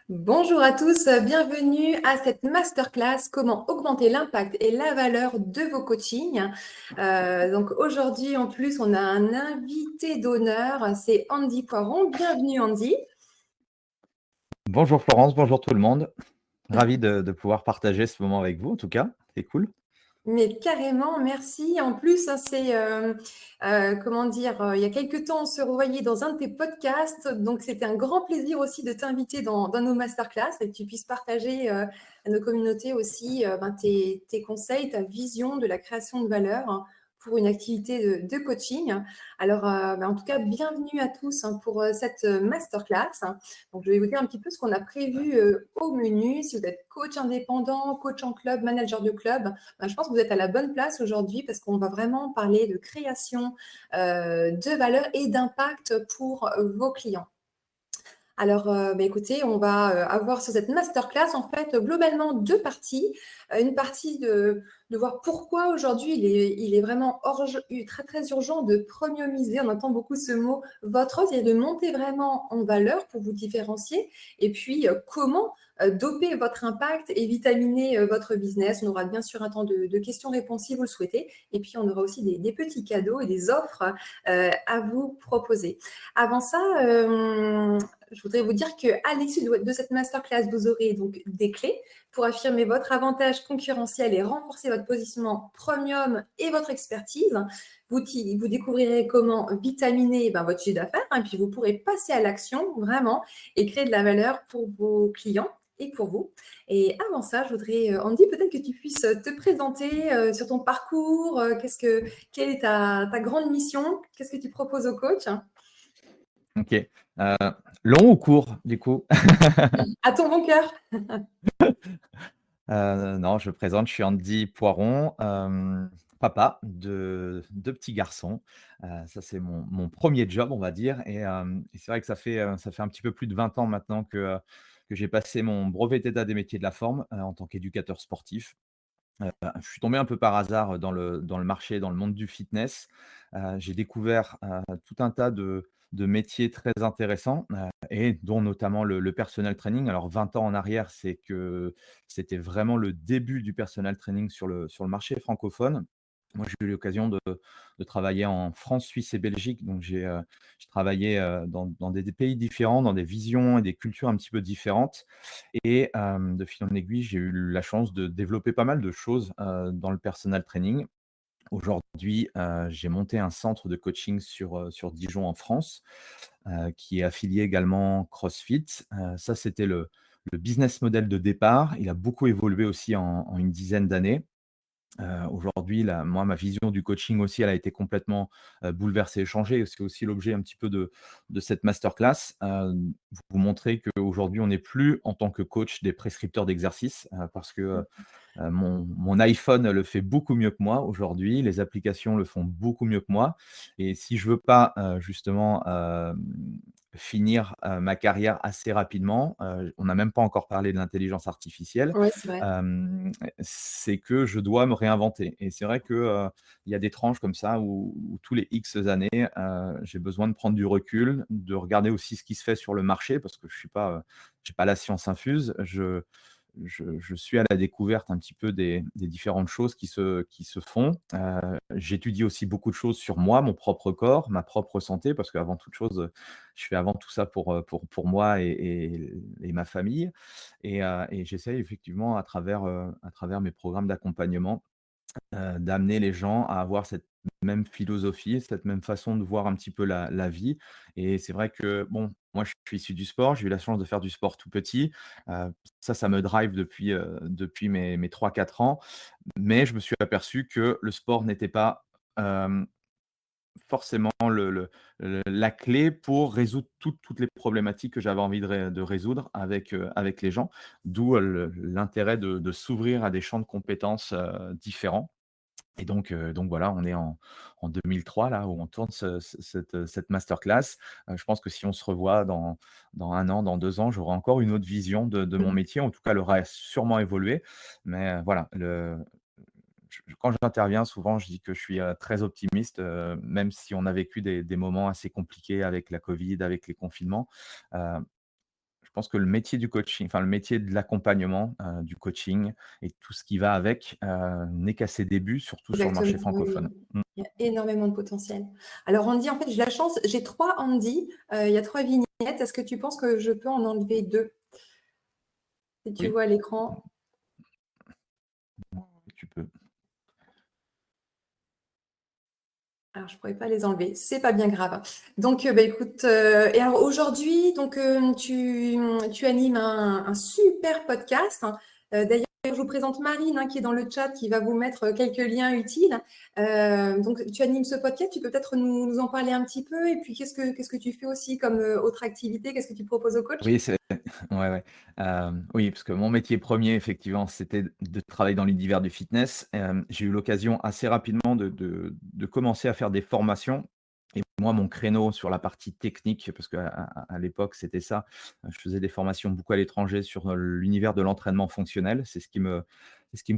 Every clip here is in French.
Bonjour à tous, bienvenue à cette masterclass Comment augmenter l'impact et la valeur de vos coachings. Donc aujourd'hui en plus on a un invité d'honneur, c'est Andy Poiron. Bienvenue Andy. Bonjour Florence, bonjour tout le monde. Ravi de pouvoir partager ce moment avec vous, en tout cas, c'est cool. Mais carrément, merci. En plus, hein, comment dire, il y a quelques temps, on se revoyait dans un de tes podcasts. Donc, c'était un grand plaisir aussi de t'inviter dans nos masterclass et que tu puisses partager à nos communautés aussi tes conseils, ta vision de la création de valeur hein, pour une activité de coaching. Alors, en tout cas, bienvenue à tous hein, pour cette masterclass. Donc, je vais vous dire un petit peu ce qu'on a prévu au menu. Si vous êtes coach indépendant, coach en club, manager de club, je pense que vous êtes à la bonne place aujourd'hui parce qu'on va vraiment parler de création de valeur et d'impact pour vos clients. Alors, écoutez, on va avoir sur cette masterclass, en fait, globalement deux parties. Une partie de voir pourquoi aujourd'hui il est vraiment très, très urgent de premiumiser, on entend beaucoup ce mot, votre offre, et de monter vraiment en valeur pour vous différencier. Et puis, comment doper votre impact et vitaminer votre business. On aura bien sûr un temps de questions-réponses si vous le souhaitez. Et puis, on aura aussi des petits cadeaux et des offres à vous proposer. Avant ça, je voudrais vous dire qu'à l'issue de cette masterclass, vous aurez donc des clés pour affirmer votre avantage concurrentiel et renforcer votre positionnement premium et votre expertise. Vous découvrirez comment vitaminer votre chiffre d'affaires et puis vous pourrez passer à l'action vraiment et créer de la valeur pour vos clients et pour vous. Et avant ça, je voudrais, Andy, peut-être que tu puisses te présenter sur ton parcours, quelle est ta grande mission, qu'est-ce que tu proposes aux coachs? Ok. Long ou court, du coup? À ton bon cœur. Non, je me présente, je suis Andy Poiron, papa de 2 petits garçons. Ça, c'est mon 1er job, on va dire et c'est vrai que ça fait un petit peu plus de 20 ans maintenant que j'ai passé mon brevet d'état des métiers de la forme, en tant qu'éducateur sportif. Je suis tombé un peu par hasard dans le marché, dans le monde du fitness. J'ai découvert, tout un tas de métiers très intéressants, et dont notamment le personal training. Alors 20 ans en arrière, c'est que c'était vraiment le début du personal training sur le marché francophone. Moi, j'ai eu l'occasion de travailler en France, Suisse et Belgique, donc j'ai travaillé, dans des pays différents, dans des visions et des cultures un petit peu différentes. Et de fil en aiguille, j'ai eu la chance de développer pas mal de choses, dans le personal training. Aujourd'hui, j'ai monté un centre de coaching sur Dijon en France, qui est affilié également CrossFit. Ça, c'était le business model de départ. Il a beaucoup évolué aussi en une dizaine d'années. Aujourd'hui, moi, ma vision du coaching aussi, elle a été complètement, bouleversée et changée. C'est aussi l'objet un petit peu de cette masterclass, vous montrer qu'aujourd'hui, on n'est plus en tant que coach des prescripteurs d'exercices, parce que, mon iPhone le fait beaucoup mieux que moi aujourd'hui, les applications le font beaucoup mieux que moi et si je veux pas, justement, finir, ma carrière assez rapidement, on n'a même pas encore parlé de l'intelligence artificielle, Oui, c'est vrai. c'est que je dois me réinventer et c'est vrai que, il y a des tranches comme ça où tous les X années, j'ai besoin de prendre du recul, de regarder aussi ce qui se fait sur le marché parce que je suis pas, j'ai pas la science infuse. Je suis à la découverte un petit peu des différentes choses qui se font. J'étudie aussi beaucoup de choses sur moi, mon propre corps, ma propre santé, parce qu'avant toute chose, je fais avant tout ça pour moi et ma famille et j'essaye effectivement à travers mes programmes d'accompagnement d'amener les gens à avoir cette même philosophie, cette même façon de voir un petit peu la vie et c'est vrai que, bon, moi, je suis issu du sport, j'ai eu la chance de faire du sport tout petit, ça me drive depuis mes 3-4 ans, mais je me suis aperçu que le sport n'était pas, hem, forcément la clé pour résoudre toutes les problématiques que j'avais envie de résoudre avec les gens, d'où, l'intérêt de s'ouvrir à des champs de compétences, différents et donc voilà, on est en 2003 là, où on tourne cette masterclass. Je pense que si on se revoit dans 1 an, dans 2 ans, j'aurai encore une autre vision de mon métier. En tout cas, elle aura sûrement évolué. Mais, voilà, quand j'interviens, souvent, je dis que je suis, très optimiste, même si on a vécu des moments assez compliqués avec la covid, avec les confinements. Heu, pense que le métier du coaching, enfin le métier de l'accompagnement, du coaching et tout ce qui va avec, n'est qu'à ses débuts, surtout sur le Exactement, marché oui, francophone. oui. Mmh. Il y a énormément de potentiel. Alors Andy, en fait, j'ai la chance, j'ai 3 Andy, il y a 3 vignettes. Est-ce que tu penses que je peux en enlever 2? Si tu Oui, vois à l'écran. tu peux. Alors, je pourrais pas les enlever, c'est pas bien grave. Donc, bah, écoute, et alors aujourd'hui, donc, tu animes un super podcast, hein. D'ailleurs, je vous présente Marine, hein, qui est dans le chat, qui va vous mettre quelques liens utiles. Donc, tu animes ce podcast, tu peux peut-être nous en parler un petit peu? Et puis, qu'est-ce que tu fais aussi comme autre activité? Qu'est-ce que tu proposes aux coachs? Oui, c'est ouais, ouais. Oui, parce que mon métier premier, effectivement, c'était de travailler dans l'univers du fitness. J'ai eu l'occasion assez rapidement de commencer à faire des formations et moi, mon créneau sur la partie technique, parce qu'à l'époque, c'était ça, je faisais des formations beaucoup à l'étranger sur, l'univers de l'entraînement fonctionnel. C'est ce qui me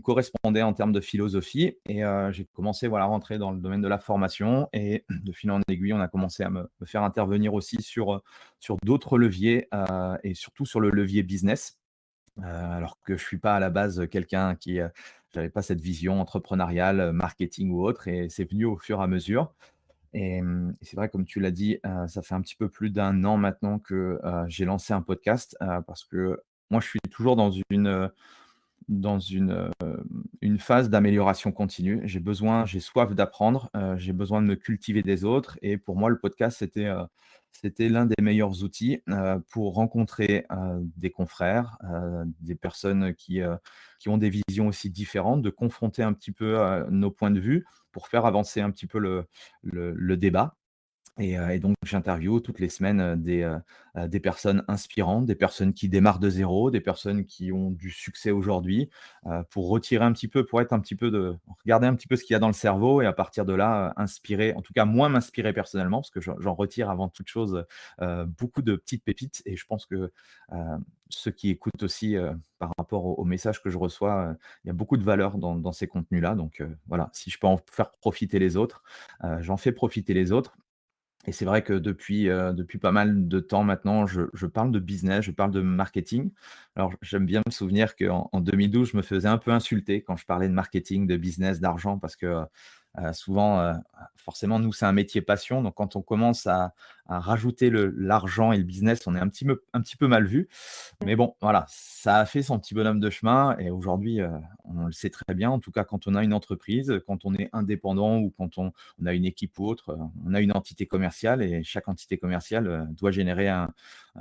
correspondait en termes de philosophie et j'ai commencé, voilà, à rentrer dans le domaine de la formation et de fil en aiguille, on a commencé à me faire intervenir aussi sur d'autres leviers, et surtout sur le levier business, alors que je suis pas à la base quelqu'un qui, j'avais pas cette vision entrepreneuriale, marketing ou autre et c'est venu au fur et à mesure et c'est vrai comme tu l'as dit, ça fait un petit peu plus d'un an maintenant que, j'ai lancé un podcast, parce que moi je suis toujours dans une phase d'amélioration continue. J'ai soif d'apprendre, j'ai besoin de me cultiver des autres et pour moi, le podcast, c'était l'un des meilleurs outils, pour rencontrer, des confrères, des personnes qui ont des visions aussi différentes, de confronter un petit peu, nos points de vue pour faire avancer un petit peu le débat. Et donc j'interviewe toutes les semaines, des personnes inspirantes, des personnes qui démarrent de zéro, des personnes qui ont du succès aujourd'hui, pour retirer un petit peu, pour être un petit peu regarder un petit peu ce qu'il y a dans le cerveau et à partir de là, inspirer, en tout cas moi m'inspirer personnellement parce que j'en retire avant toute chose, beaucoup de petites pépites et je pense que, ceux qui écoutent aussi, par rapport aux messages que je reçois, il y a beaucoup de valeur dans ces contenus-là donc voilà, si je peux en faire profiter les autres, j'en fais profiter les autres et c'est vrai que depuis pas mal de temps maintenant, je parle de business, je parle de marketing. Alors j'aime bien me souvenir qu'en 2012, je me faisais un peu insulter quand je parlais de marketing, de business, d'argent parce que, souvent, forcément nous, c'est un métier passion, donc quand on commence à rajouter l'argent et le business, on est un petit peu mal vu. Mais bon, voilà, ça a fait son petit bonhomme de chemin et aujourd'hui, on le sait très bien, en tout cas quand on a une entreprise, quand on est indépendant ou quand on a une équipe ou autre, on a une entité commerciale et chaque entité commerciale, doit générer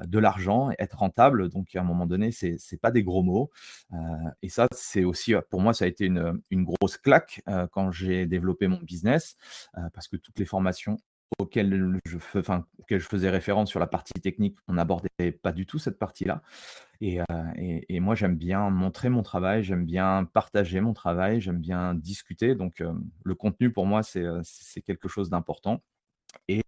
de l'argent, être rentable. Donc à un moment donné, c'est pas des gros mots, heu et ça, c'est aussi, pour moi, ça a été une grosse claque, quand j'ai développé mon business, parce que toutes les formations auxquelles je faisais référence sur la partie technique, on n'abordait pas du tout cette partie-là et moi, j'aime bien montrer mon travail, j'aime bien partager mon travail, j'aime bien discuter donc le contenu pour moi, c'est quelque chose d'important et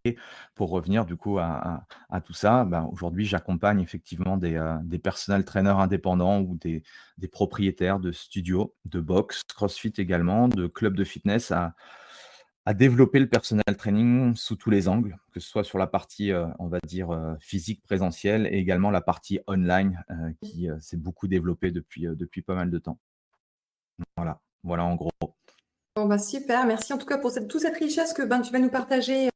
pour revenir du coup à tout ça, ben, aujourd'hui, j'accompagne effectivement des personal trainers indépendants ou des propriétaires de studios, de boxe, CrossFit également, de clubs de fitness à développer le personal training sous tous les angles, que ce soit sur la partie, on va dire, physique présentielle et également la partie online, qui, s'est beaucoup développée depuis pas mal de temps. Voilà, voilà en gros. Bon, bah, super, merci en tout cas pour toute cette richesse que ben, tu vas nous partager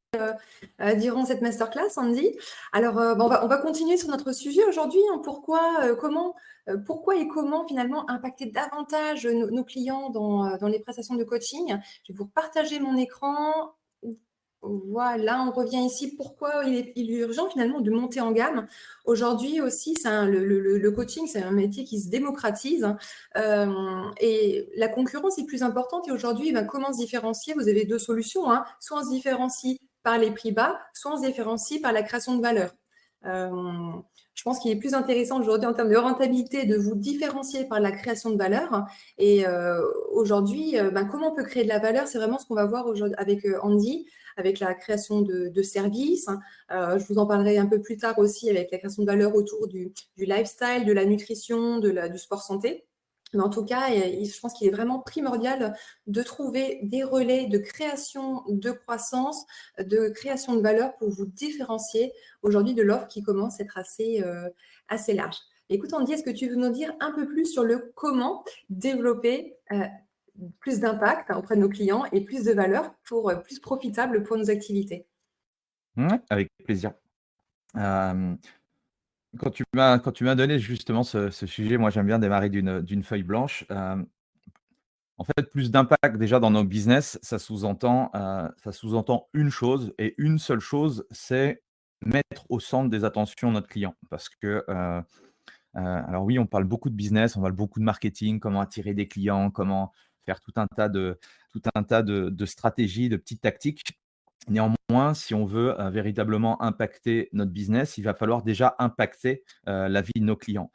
durant cette masterclass, Andy. Alors, bon, on va continuer sur notre sujet aujourd'hui, hein. Pourquoi et comment finalement impacter davantage nos clients dans les prestations de coaching? Je vais vous partager mon écran. Voilà, on revient ici. Pourquoi il est urgent finalement de monter en gamme? Aujourd'hui aussi, le coaching, c'est un métier qui se démocratise, hein. Et la concurrence est plus importante. Et aujourd'hui, ben, comment se différencier? Vous avez deux solutions, hein. Soit on se différencie par les prix bas, soit on se différencie par la création de valeur. Euh, je pense qu'il est plus intéressant aujourd'hui en termes de rentabilité de vous différencier par la création de valeur. Et aujourd'hui, ben, comment on peut créer de la valeur? C'est vraiment ce qu'on va voir aujourd'hui avec Andy, avec la création de services. Je vous en parlerai un peu plus tard aussi avec la création de valeur autour du lifestyle, de la nutrition, du sport santé. Mais en tout cas, je pense qu'il est vraiment primordial de trouver des relais de création de croissance, de création de valeur pour vous différencier aujourd'hui de l'offre qui commence à être assez large. Écoute Andy, est-ce que tu veux nous dire un peu plus sur le comment développer plus d'impact auprès de nos clients et plus de valeur pour plus profitable pour nos activités? Ouais, avec plaisir. Hem, quand tu m'as donné justement ce sujet, moi j'aime bien démarrer d'une feuille blanche. En fait, plus d'impact déjà dans nos business, ça sous-entend une chose et une seule chose, c'est mettre au centre des attentions notre client. Parce que, alors oui, on parle beaucoup de business, on parle beaucoup de marketing, comment attirer des clients, comment faire tout un tas de stratégies, de petites tactiques. Néanmoins, si on veut, véritablement impacter notre business, il va falloir déjà impacter, la vie de nos clients.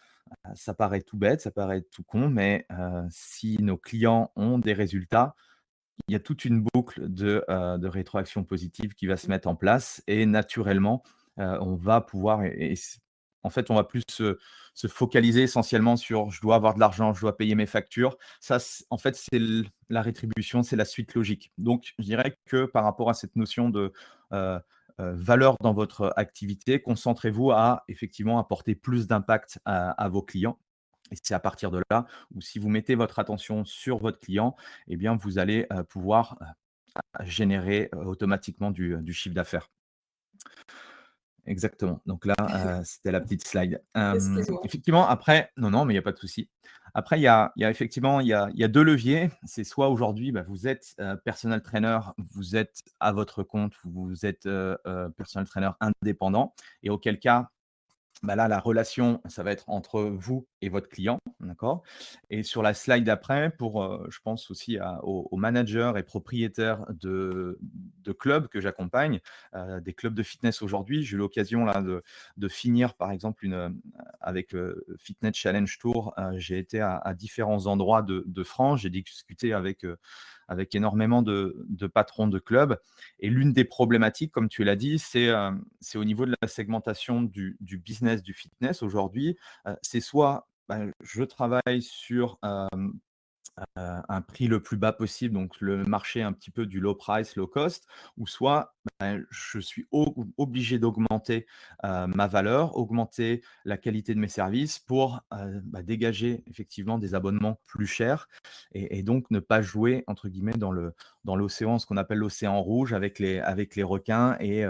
Ça paraît tout bête, ça paraît tout con, mais si nos clients ont des résultats, il y a toute une boucle de rétroaction positive qui va se mettre en place et naturellement, on va pouvoir et c en fait, on va plus se focaliser essentiellement sur: «Je dois avoir de l'argent, je dois payer mes factures». Ça, en fait, c'est la rétribution, c'est la suite logique. Donc je dirais que par rapport à cette notion de, heu valeur dans votre activité, concentrez-vous à effectivement apporter plus d'impact à vos clients et c'est à partir de là où si vous mettez votre attention sur votre client, eh bien, vous allez, pouvoir, générer, automatiquement du chiffre d'affaires. Exactement. Donc là, c'était la petite slide. Excuse-moi. Effectivement, après non, non, mais il y a pas de souci. Après, il y a effectivement, il y a 2 leviers. C'est soit aujourd'hui, bah, vous êtes, personal trainer, vous êtes à votre compte, vous êtes, personal trainer indépendant et auquel cas, bah là, la relation, ça va être entre vous et votre client, d'accord? Et sur la slide d'après, pour, je pense aussi aux managers et propriétaires de clubs que j'accompagne, des clubs de fitness aujourd'hui. J'ai eu l'occasion là de finir par exemple avec le Fitness Challenge Tour, j'ai été à différents endroits de France. J'ai discuté avec énormément de patrons de clubs et l'une des problématiques, comme tu l'as dit, c'est au niveau de la segmentation du business du fitness aujourd'hui. C'est soit, bah, je travaille sur, un prix le plus bas possible, donc le marché un petit peu du low price, low cost, ou soit, je suis obligé d'augmenter, ma valeur, augmenter la qualité de mes services pour, dégager effectivement des abonnements plus chers et donc ne pas jouer entre guillemets dans l'océan, ce qu'on appelle l'océan rouge avec les requins et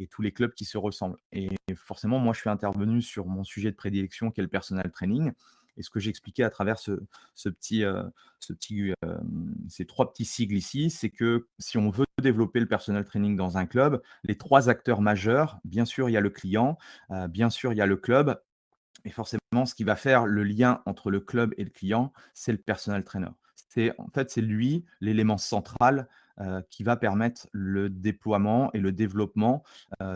tous les clubs qui se ressemblent et forcément, moi, je suis intervenu sur mon sujet de prédilection qui est le personal training et ce que j'expliquais à travers ce petit, ces 3 petits sigles ici, c'est que si on veut développer le personal training dans un club, les 3 acteurs majeurs, bien sûr, il y a le client, bien sûr, il y a le club et forcément, ce qui va faire le lien entre le club et le client, c'est le personal trainer. En fait, c'est lui l'élément central, qui va permettre le déploiement et le développement,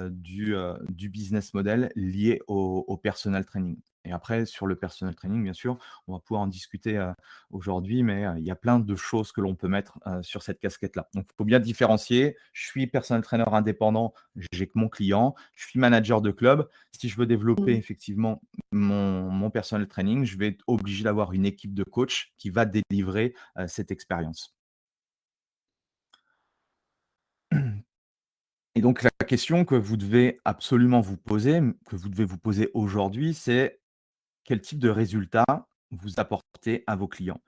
du business model lié au personal training et après sur le personal training, bien sûr, on va pouvoir en discuter, aujourd'hui, mais, il y a plein de choses que l'on peut mettre, sur cette casquette-là. Donc il faut bien différencier. Je suis personal trainer indépendant, j'ai que mon client. Je suis manager de club. Si je veux développer Mmh. effectivement mon personal training, je vais être obligé d'avoir une équipe de coach qui va délivrer, cette expérience. Et donc la question que vous devez absolument vous poser, que vous devez vous poser aujourd'hui, c'est quel type de résultat vous apportez à vos clients?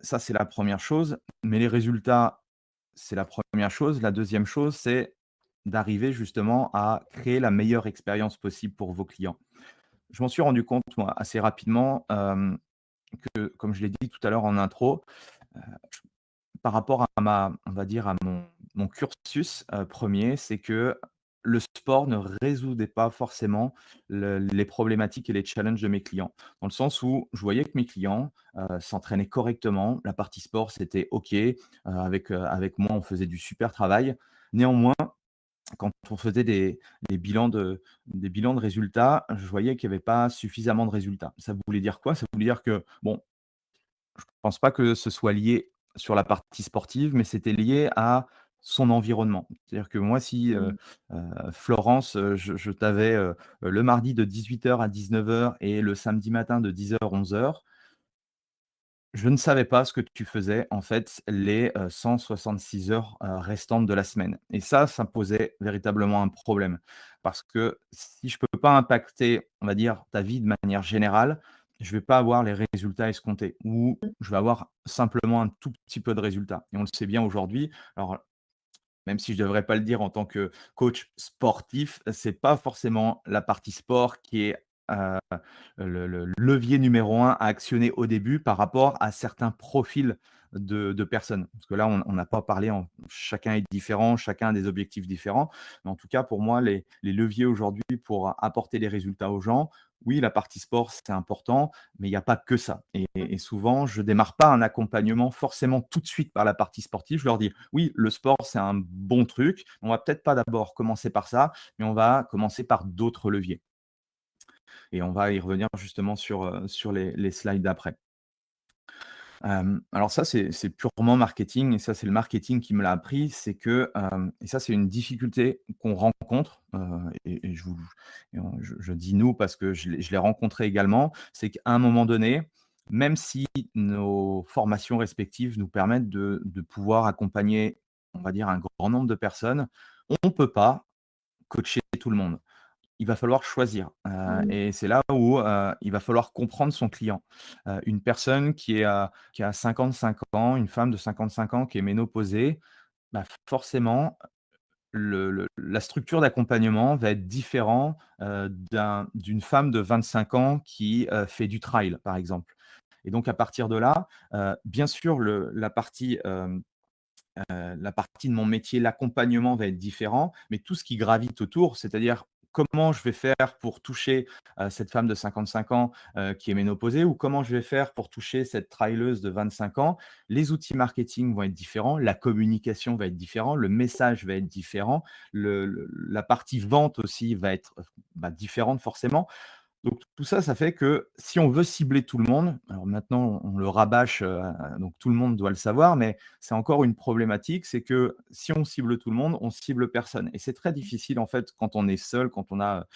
Ça, c'est la première chose, mais les résultats, c'est la première chose. La deuxième chose, c'est d'arriver justement à créer la meilleure expérience possible pour vos clients. Je m'en suis rendu compte moi assez rapidement, que comme je l'ai dit tout à l'heure en intro, heu, par rapport à on va dire à mon cursus, 1 c'est que le sport ne résoudait pas forcément les problématiques et les challenges de mes clients. Dans le sens où je voyais que mes clients, s'entraînaient correctement. La partie sport, c'était OK, avec moi, on faisait du super travail. Néanmoins, quand on faisait des bilans de résultats, je voyais qu'il y avait pas suffisamment de résultats. Ça voulait dire quoi? Ça voulait dire que, bon, je pense pas que ce soit lié sur la partie sportive, mais c'était lié à son environnement. C'est-à-dire que moi, si, Mmh. Florence, je t'avais, le mardi de 18h à 19h et le samedi matin de 10h-11h, Je ne savais pas ce que tu faisais, en fait, les, 166 heures, restantes de la semaine et ça me posait véritablement un problème. Parce que si je peux pas impacter, on va dire, ta vie de manière générale, je vais pas avoir les résultats escomptés ou je vais avoir simplement un tout petit peu de résultats et on le sait bien aujourd'hui. Alors, même si je devrais pas le dire en tant que coach sportif, c'est pas forcément la partie sport qui est, heu, le levier numéro un à actionner au début par rapport à certains profils de personnes. Parce que là, on n'a pas parlé en chacun est différent, chacun a des objectifs différents. Mais en tout cas, pour moi, les leviers aujourd'hui pour apporter des résultats aux gens, oui, la partie sport, c'est important, mais il n'y a pas que ça et souvent, je démarre pas un accompagnement forcément tout de suite par la partie sportive. Je leur dis: «Oui, le sport, c'est un bon truc. On va peut-être pas d'abord commencer par ça, mais on va commencer par d'autres leviers» et on va y revenir justement sur les slides d'après. Alors ça, c'est purement marketing et ça, c'est le marketing qui me l'a appris. C'est que, et ça, c'est une difficulté qu'on rencontre, et je dis «nous» parce que je l'ai rencontré également. C'est qu'à un moment donné, même si nos formations respectives nous permettent de pouvoir accompagner, on va dire, un grand nombre de personnes, on ne peut pas coacher tout le monde. Il va falloir choisir, Mmh. et c'est là où, il va falloir comprendre son client. Une personne qui a 55 ans, une femme de 55 ans qui est ménopausée, bah, forcément, la structure d'accompagnement va être différent, d'une femme de 25 ans qui, fait du trail, par exemple et donc à partir de là, bien sûr la partie de mon métier, l'accompagnement va être différent, mais tout ce qui gravite autour, c'est-à-dire comment je vais faire pour toucher, cette femme de 55 ans, qui est ménopausée ou comment je vais faire pour toucher cette trailleuse de 25 ans. Les outils marketing vont être différents, la communication va être différente, le message va être différent, la partie vente aussi va être, bah, différente forcément. Donc tout ça, ça fait que si on veut cibler tout le monde, alors maintenant on le rabâche, donc tout le monde doit le savoir, mais c'est encore une problématique, c'est que si on cible tout le monde, on cible personne et c'est très difficile en fait quand on est seul, quand on a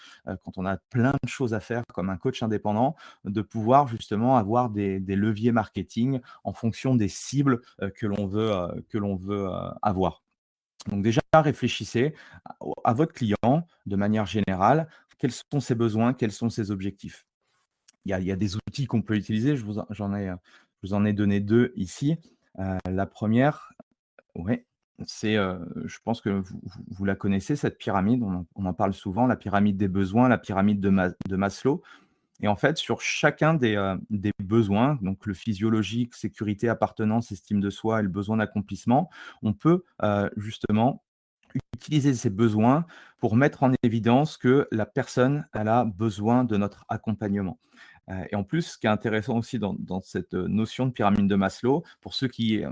plein de choses à faire comme un coach indépendant, de pouvoir justement avoir des leviers marketing en fonction des cibles, que l'on veut, avoir. Donc déjà, réfléchissez à votre client de manière générale. Quels sont ses besoins? Quels sont ses objectifs? Il y a des outils qu'on peut utiliser. Je vous en ai donné 2 ici. La première, ouais, c'est, je pense que vous la connaissez cette pyramide, on en parle souvent, la pyramide des besoins, la pyramide de Maslow et en fait, sur chacun des besoins, donc le physiologique, sécurité, appartenance, estime de soi et le besoin d'accomplissement, on peut, justement utiliser ces besoins pour mettre en évidence que la personne, elle a besoin de notre accompagnement. Et en plus, ce qui est intéressant aussi dans cette, notion de pyramide de Maslow, pour ceux qui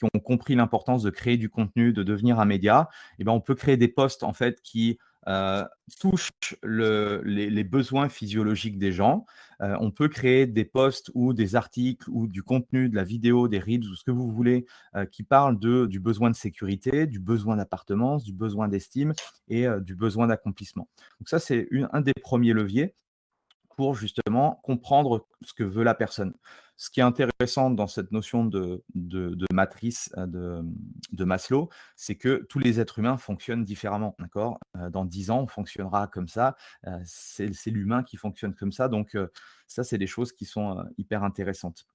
ont compris l'importance de créer du contenu, de devenir un média, et ben, on peut créer des posts en fait qui, heu, touchent les besoins physiologiques des gens. On peut créer des posts ou des articles ou du contenu, de la vidéo, des reels ou ce que vous voulez, qui parlent du besoin de sécurité, du besoin d'appartenance, du besoin d'estime et du besoin d'accomplissement. Donc ça, c'est un des premiers leviers pour justement comprendre ce que veut la personne. Ce qui est intéressant dans cette notion de matrice, de Maslow, c'est que tous les êtres humains fonctionnent différemment, d'accord? Dans 10 ans, on fonctionnera comme ça, c'est l'humain qui fonctionne comme ça, donc ça, c'est des choses qui sont, hyper intéressantes.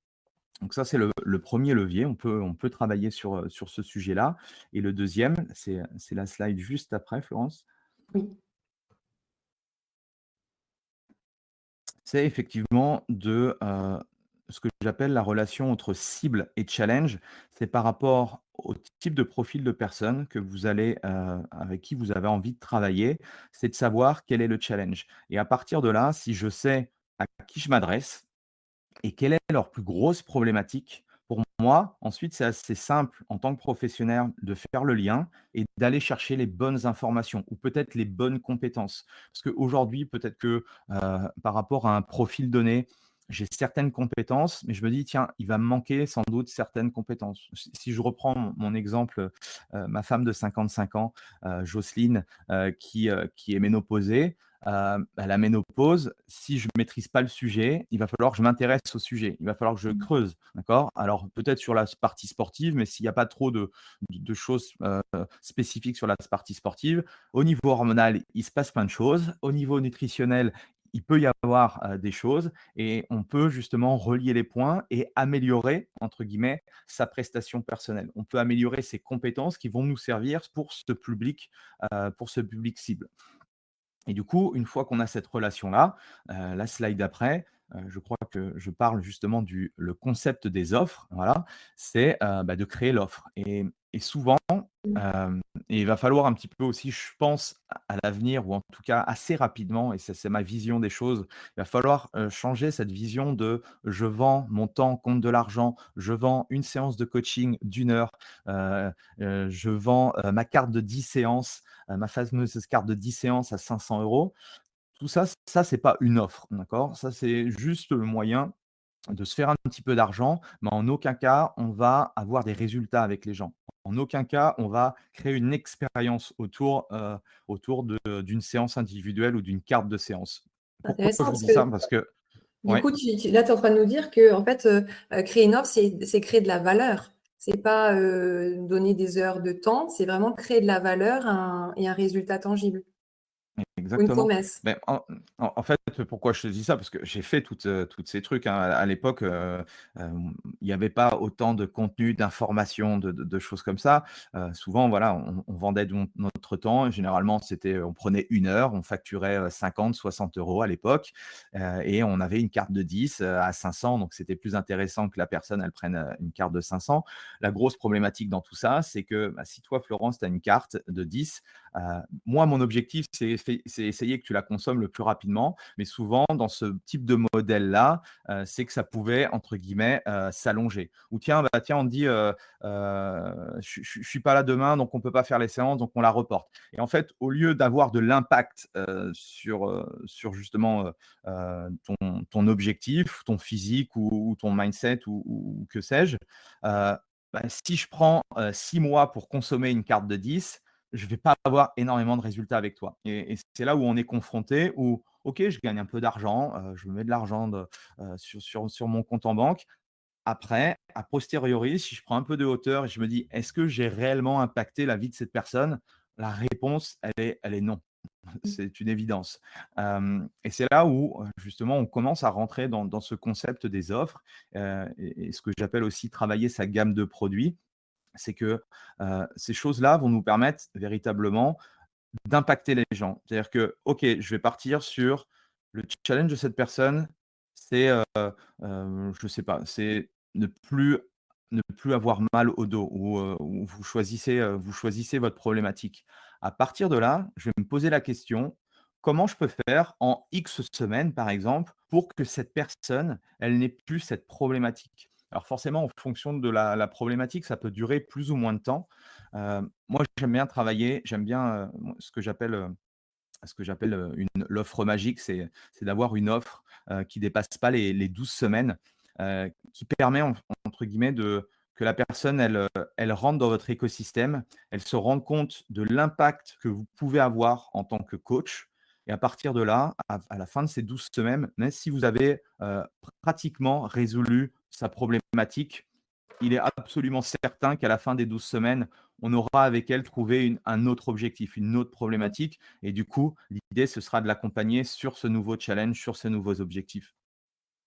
Donc ça, c'est le 1er levier, on peut travailler sur ce sujet-là et le deuxième, c'est la slide juste après, Florence. Oui. C'est effectivement ce que j'appelle la relation entre cible et challenge. C'est par rapport au type de profil de personne que vous allez, avec qui vous avez envie de travailler, c'est de savoir quel est le challenge et à partir de là, si je sais à qui je m'adresse et quelle est leur plus grosse problématique? Pour moi, ensuite, c'est assez simple en tant que professionnel de faire le lien et d'aller chercher les bonnes informations ou peut-être les bonnes compétences. Parce qu'aujourd'hui, peut-être que, par rapport à un profil donné, j'ai certaines compétences, mais je me dis: «Tiens, il va me manquer sans doute certaines compétences». Si je reprends mon exemple, ma femme de 55 ans, Jocelyne, qui est ménopausée, à la ménopause, si je maîtrise pas le sujet, il va falloir que je m'intéresse au sujet. Il va falloir que je Mmh. creuse, d'accord? Alors peut-être sur la partie sportive, mais s'il y a pas trop de choses, spécifiques sur la partie sportive. Au niveau hormonal, il se passe plein de choses. Au niveau nutritionnel, il peut y avoir, des choses et on peut justement relier les points et «améliorer» entre guillemets sa prestation personnelle. On peut améliorer ses compétences qui vont nous servir pour ce public cible. Et du coup, une fois qu'on a cette relation-là, la slide d'après, je crois que je parle justement du le concept des offres, voilà. C'est, de créer l'offre et souvent, Mmh. hem et il va falloir un petit peu aussi, je pense, à l'avenir ou en tout cas assez rapidement et ça c'est ma vision des choses, il va falloir, changer cette vision de: «Je vends mon temps contre de l'argent, je vends une séance de coaching d'1 heure, heu je vends, ma carte de 10 séances, ma fameuse carte de 10 séances à 500 euros. Tout ça, ça, c'est pas une offre, d'accord? Ça, c'est juste le moyen de se faire un petit peu d'argent, mais en aucun cas, on va avoir des résultats avec les gens. En aucun cas, on va créer une expérience autour d'une séance individuelle ou d'une carte de séance. Pourquoi Intéressant je vous parce dis que ça? Parce que du ouais. coup, là, tu es en train de nous dire que en fait, créer une offre, c'est créer de la valeur. C'est pas, donner des heures de temps, c'est vraiment créer de la valeur, un résultat tangible ou une Exactement. promesse. Mais en fait, pourquoi je te dis ça? Parce que j'ai fait toutes ces trucs, hein. À l'époque, il n'y avait pas autant de contenu, d'informations, de choses comme ça. Souvent, voilà, on vendait notre temps et généralement, c'était, on prenait 1 heure, on facturait, 50-60 € à l'époque, et on avait une carte de 10, à 500, donc c'était plus intéressant que la personne, elle prenne, une carte de 500. La grosse problématique dans tout ça, c'est que, si toi, Florence, tu as une carte de 10. Moi, mon objectif, c'est essayer que tu la consommes le plus rapidement, mais souvent dans ce type de modèle-là, c'est que ça pouvait entre guillemets, «s'allonger» ou tiens, tiens, on te dit, «Je suis pas là demain, donc on peut pas faire les séances, donc on la reporte» et en fait, au lieu d'avoir de l'impact, sur justement, ton objectif, ton physique ou ton mindset ou que sais-je, si je prends, 6 mois pour consommer une carte de 10, je vais pas avoir énormément de résultats avec toi et c'est là où on est confronté où, OK, je gagne un peu d'argent, je mets de l'argent sur mon compte en banque. Après, a posteriori, si je prends un peu de hauteur et je me dis: «Est-ce que j'ai réellement impacté la vie de cette personne?» La réponse, elle est non. C'est une évidence. Et c'est là où, justement, on commence à rentrer dans ce concept des offres, et ce que j'appelle aussi travailler sa gamme de produits. C'est que, ces choses-là vont nous permettre véritablement d'impacter les gens. C'est-à-dire que, OK, je vais partir sur le challenge de cette personne, c'est, je sais pas, c'est ne plus avoir mal au dos ou vous choisissez votre problématique. À partir de là, je vais me poser la question: «Comment je peux faire en X semaines, par exemple, pour que cette personne, elle n'ait plus cette problématique?» Alors forcément, en fonction de la problématique, ça peut durer plus ou moins de temps. Moi, j'aime bien travailler, j'aime bien, moi, ce que j'appelle, l'offre magique, c'est d'avoir une offre, qui dépasse pas les 12 semaines, qui permet entre guillemets que la personne elle rentre dans votre écosystème, elle se rende compte de l'impact que vous pouvez avoir en tant que coach et à partir de là, à la fin de ces 12 semaines, même si vous avez, pratiquement résolu sa problématique, il est absolument certain qu'à la fin des 12 semaines, on aura avec elle trouvé un autre objectif, une autre problématique et du coup, l'idée, ce sera de l'accompagner sur ce nouveau challenge, sur ces nouveaux objectifs.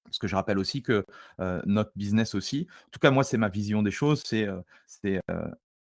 Parce que je rappelle aussi que, notre business aussi en tout cas moi, c'est ma vision des choses, c'est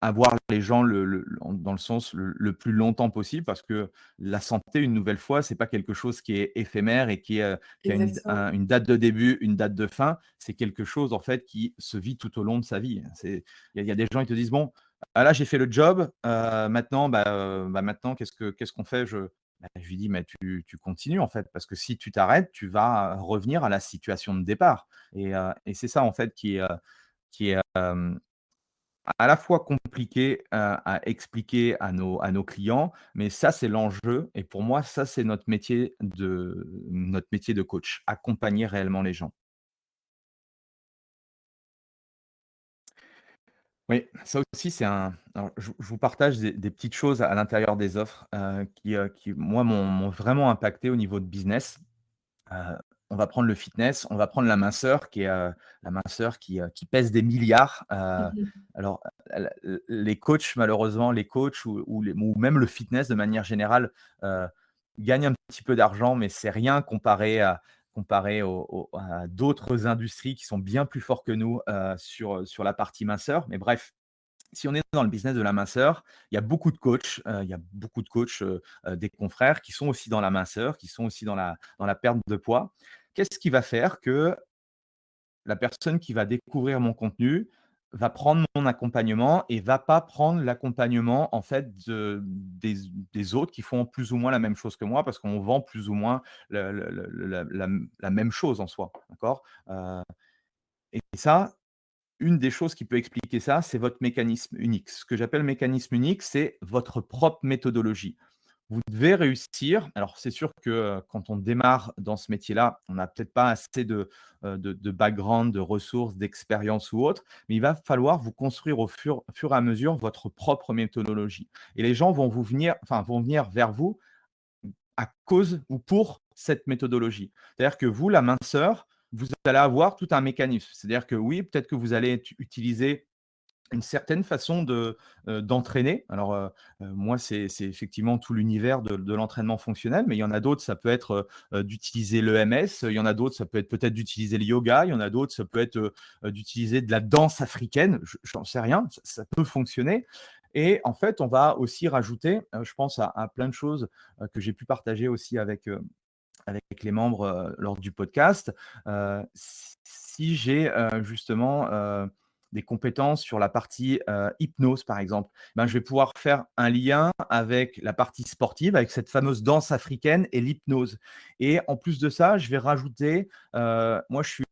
avoir les gens dans le sens le plus longtemps possible parce que la santé, une nouvelle fois, c'est pas quelque chose qui est éphémère et qui a Exactement. une date de début, une date de fin. C'est quelque chose, en fait, qui se vit tout au long de sa vie. Il y a des gens, ils te disent: «Bon, là, j'ai fait le job, maintenant, maintenant, qu'est-ce qu'on fait?» Je lui dis: «Mais tu continues, en fait, parce que si tu t'arrêtes, tu vas revenir à la situation de départ» et c'est ça, en fait, qui est, à la fois compliqué, à expliquer à nos clients, mais ça, c'est l'enjeu et pour moi, ça, c'est notre métier de coach, accompagner réellement les gens. Oui, ça aussi, c'est un alors je vous partage des petites choses à l'intérieur des offres, qui moi m'ont vraiment impacté au niveau de business. Heu, on va prendre le fitness, on va prendre la minceur la minceur qui pèse des milliards. Mmh. Alors, les coachs malheureusement, les coachs ou même le fitness de manière générale, heu, gagnent un petit peu d'argent, mais c'est rien comparé à d'autres industries qui sont bien plus forts que nous, sur la partie minceur. Mais bref, si on est dans le business de la minceur, il y a beaucoup de coachs, des confrères qui sont aussi dans la minceur, qui sont aussi dans la perte de poids. Qu'est-ce qui va faire que la personne qui va découvrir mon contenu va prendre mon accompagnement et va pas prendre l'accompagnement, en fait, des autres qui font plus ou moins la même chose que moi? Parce qu'on vend plus ou moins la même chose en soi, d'accord? Et ça, une des choses qui peut expliquer ça, c'est votre mécanisme unique. Ce que j'appelle mécanisme unique, c'est votre propre méthodologie. Vous devez réussir alors c'est sûr que, quand on démarre dans ce métier-là, on n'a peut-être pas assez de background, de ressources, d'expérience ou autre, mais il va falloir vous construire au fur et à mesure votre propre méthodologie et les gens vont venir vers vous à cause ou pour cette méthodologie. C'est-à-dire que vous, la minceur, vous allez avoir tout un mécanisme. C'est-à-dire que oui, peut-être que vous allez utiliser une certaine façon d'entraîner. Alors, moi, c'est effectivement tout l'univers de l'entraînement fonctionnel, mais il y en a d'autres, ça peut être, d'utiliser l'EMS, il y en a d'autres, ça peut être peut-être d'utiliser le yoga, il y en a d'autres, ça peut être, d'utiliser de la danse africaine, j'en sais rien, ça peut fonctionner et en fait, on va aussi rajouter, je pense à plein de choses, que j'ai pu partager aussi avec les membres, lors du podcast. Si j'ai, justement, des compétences sur la partie, hypnose, par exemple, ben, je vais pouvoir faire un lien avec la partie sportive, avec cette fameuse danse africaine et l'hypnose et en plus de ça, je vais rajouter, moi je suis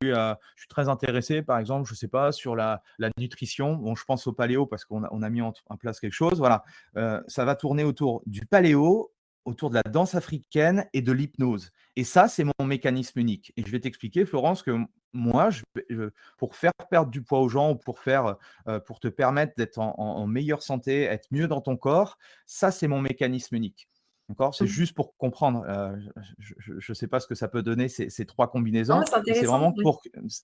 très intéressé, par exemple, je ne sais pas, sur la nutrition. Bon, je pense au paléo parce qu'on a mis en place quelque chose, voilà. Ça va tourner autour du paléo, autour de la danse africaine et de l'hypnose. Et ça, c'est mon mécanisme unique. Et je vais t'expliquer, Florence, que moi, pour faire perdre du poids aux gens ou pour te permettre d'être en meilleure santé, être mieux dans ton corps, ça, c'est mon mécanisme unique. D'accord? C'est Mmh. juste pour comprendre. Je ne sais pas ce que ça peut donner ces trois Non, combinaisons, mais c'est mais intéressant, oui.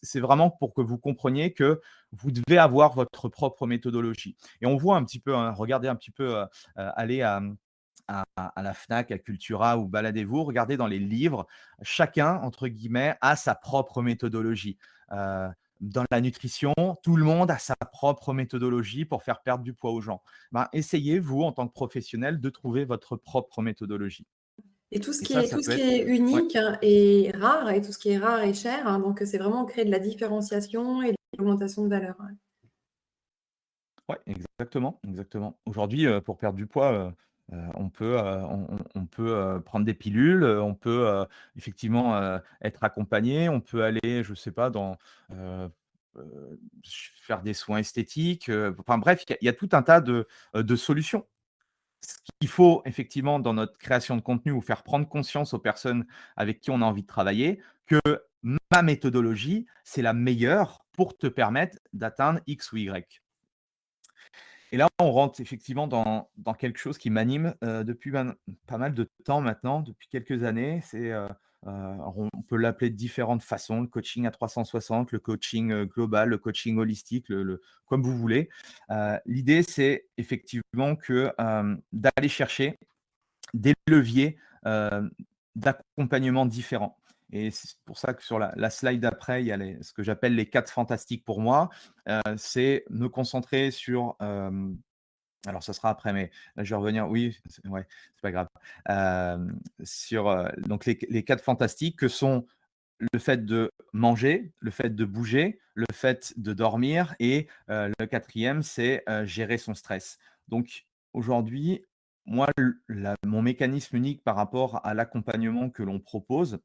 c'est vraiment pour que vous compreniez que vous devez avoir votre propre méthodologie. Et on voit un petit peu, hein, regardez un petit peu, aller à la Fnac, à Cultura ou baladez-vous, regardez dans les livres, chacun, entre guillemets, a sa propre méthodologie. Heu, dans la nutrition, tout le monde a sa propre méthodologie pour faire perdre du poids aux gens. Ben, essayez, vous, en tant que professionnel, de trouver votre propre méthodologie Et et ça, ça tout ce peut qui être est ouais. unique est rare et tout ce qui est rare est cher, hein, donc c'est vraiment créer de la différenciation et de l'augmentation de valeur, ouais. Ouais, exactement, exactement. Aujourd'hui, pour perdre du poids, on peut, prendre des pilules, on peut, effectivement, être accompagné, on peut aller, je sais pas, faire des soins esthétiques, enfin bref, il y a tout un tas de solutions. Ce qu'il faut effectivement dans notre création de contenu ou faire prendre conscience aux personnes avec qui on a envie de travailler, que ma méthodologie, c'est la meilleure pour te permettre d'atteindre X ou Y. Et là, on rentre effectivement dans quelque chose qui m'anime, depuis pas mal de temps maintenant, depuis quelques années. Alors on peut l'appeler de différentes façons, le coaching à 360, le coaching, global, le coaching holistique, le comme vous voulez. L'idée, c'est effectivement que, d'aller chercher des leviers, d'accompagnement différents et c'est pour ça que sur la slide d'après, il y a ce que j'appelle les 4 fantastiques pour moi. C'est me concentrer sur, alors ça sera après, mais là je vais revenir oui, c'est pas grave. Sur, donc les 4 fantastiques que sont le fait de manger, le fait de bouger, le fait de dormir et le 4e, c'est, gérer son stress. Donc aujourd'hui, moi, mon mécanisme unique par rapport à l'accompagnement que l'on propose,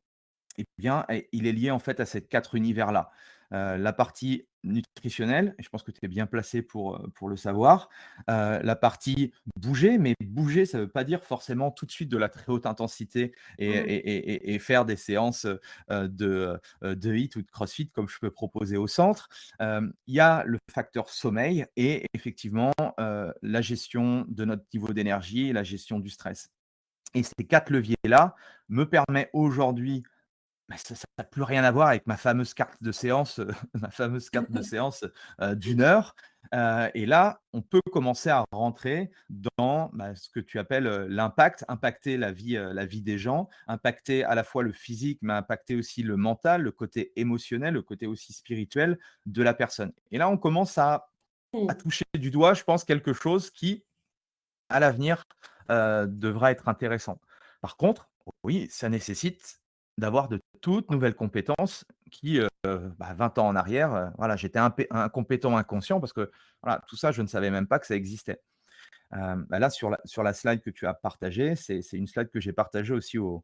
eh bien, il est lié en fait à ces 4 univers-là. la partie nutritionnelle et je pense que tu es bien placé pour le savoir. La partie bouger, mais bouger, ça ne veut pas dire forcément tout de suite de la très haute intensité Mmh. et faire des séances, de HIIT ou de CrossFit comme je peux proposer au centre. Il y a le facteur sommeil et effectivement, la gestion de notre niveau d'énergie et la gestion du stress. Et ces 4 leviers-là me permet aujourd'hui bah, ça n'a plus rien à voir avec ma fameuse carte de séance, ma fameuse carte de séance, d'1 heure, et là, on peut commencer à rentrer dans, bah, ce que tu appelles, l'impact, impacter la vie des gens, impacter à la fois le physique, mais impacter aussi le mental, le côté émotionnel, le côté aussi spirituel de la personne. Et là, on commence à Mmh. toucher du doigt, je pense, quelque chose qui à l'avenir, devra être intéressant. Par contre, oui, ça nécessite d'avoir de toutes nouvelles compétences qui, 20 ans en arrière, voilà, j'étais un compétent inconscient parce que, voilà, tout ça, je ne savais même pas que ça existait. Bah, là, sur la slide que tu as partagée, c'est une slide que j'ai partagée aussi aux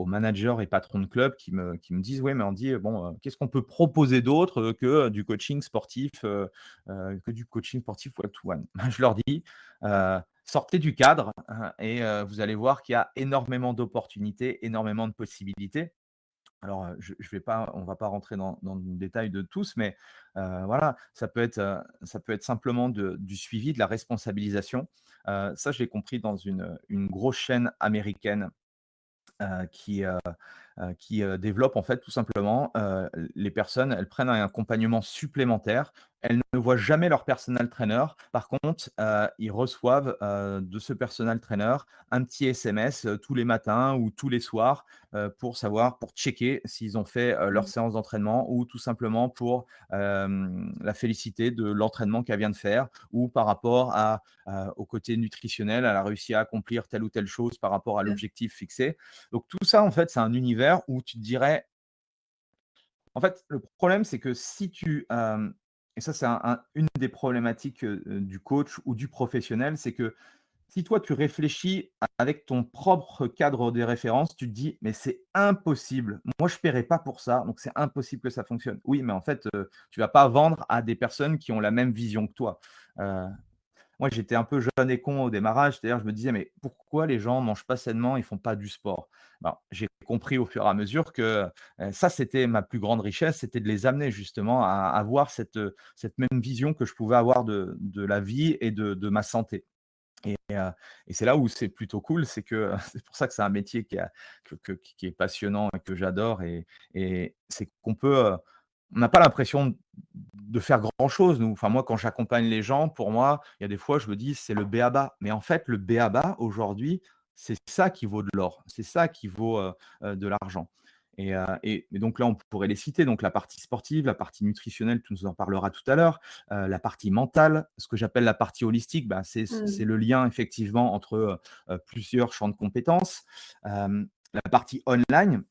managers et patrons de clubs qui me disent: «Oui, mais on dit, bon, qu'est-ce qu'on peut proposer d'autre, que du coaching sportif, one to one?» Je leur dis: «Sortez du cadre, hein, et vous allez voir qu'il y a énormément d'opportunités, énormément de possibilités». Alors, je vais pas on va pas rentrer dans le détail de tous, mais voilà, ça peut être simplement du suivi, de la responsabilisation. Ça, je l'ai compris dans une grosse chaîne américaine, qui, développe en fait tout simplement, les personnes, elles prennent un accompagnement supplémentaire. Elles ne voient jamais leur personal trainer. Par contre, ils reçoivent, de ce personal trainer un petit SMS, tous les matins ou tous les soirs, pour checker s'ils ont fait, leur Mmh. séance d'entraînement ou tout simplement pour, la féliciter de l'entraînement qu'elle vient de faire ou par rapport au côté nutritionnel, elle a réussi à accomplir telle ou telle chose par rapport à Super. l'objectif fixé. Donc tout ça, en fait, c'est un univers où tu te dirais en fait, le problème, c'est que si tu, et ça, c'est une des problématiques, du coach ou du professionnel, c'est que si toi, tu réfléchis avec ton propre cadre de référence, tu te dis: «Mais c'est impossible, moi je ne paierai pas pour ça, donc c'est impossible que ça fonctionne». Oui, mais en fait, tu vas pas vendre à des personnes qui ont la même vision que toi. Heu Moi, j'étais un peu jeune et con au démarrage, c'est-à-dire je me disais: «Mais pourquoi les gens mangent pas sainement, ils font pas du sport?» Ben, j'ai compris au fur et à mesure que, ça, c'était ma plus grande richesse, c'était de les amener justement à avoir cette même vision que je pouvais avoir de la vie et de ma santé. Et c'est là où c'est plutôt cool, c'est que c'est pour ça que c'est un métier qui est passionnant et que j'adore et c'est qu'on peut, on n'a pas l'impression de faire grand-chose nous. Enfin moi, quand j'accompagne les gens, pour moi, il y a des fois, je me dis: «C'est le b.a-ba». Mais en fait, le b.a-ba aujourd'hui, c'est ça qui vaut de l'or. C'est ça qui vaut, de l'argent et donc là, on pourrait les citer, donc la partie sportive, la partie nutritionnelle, tu nous en parleras tout à l'heure, la partie mentale, ce que j'appelle la partie holistique, bah, c'est Mmh. le lien effectivement entre, plusieurs champs de compétences. La partie online,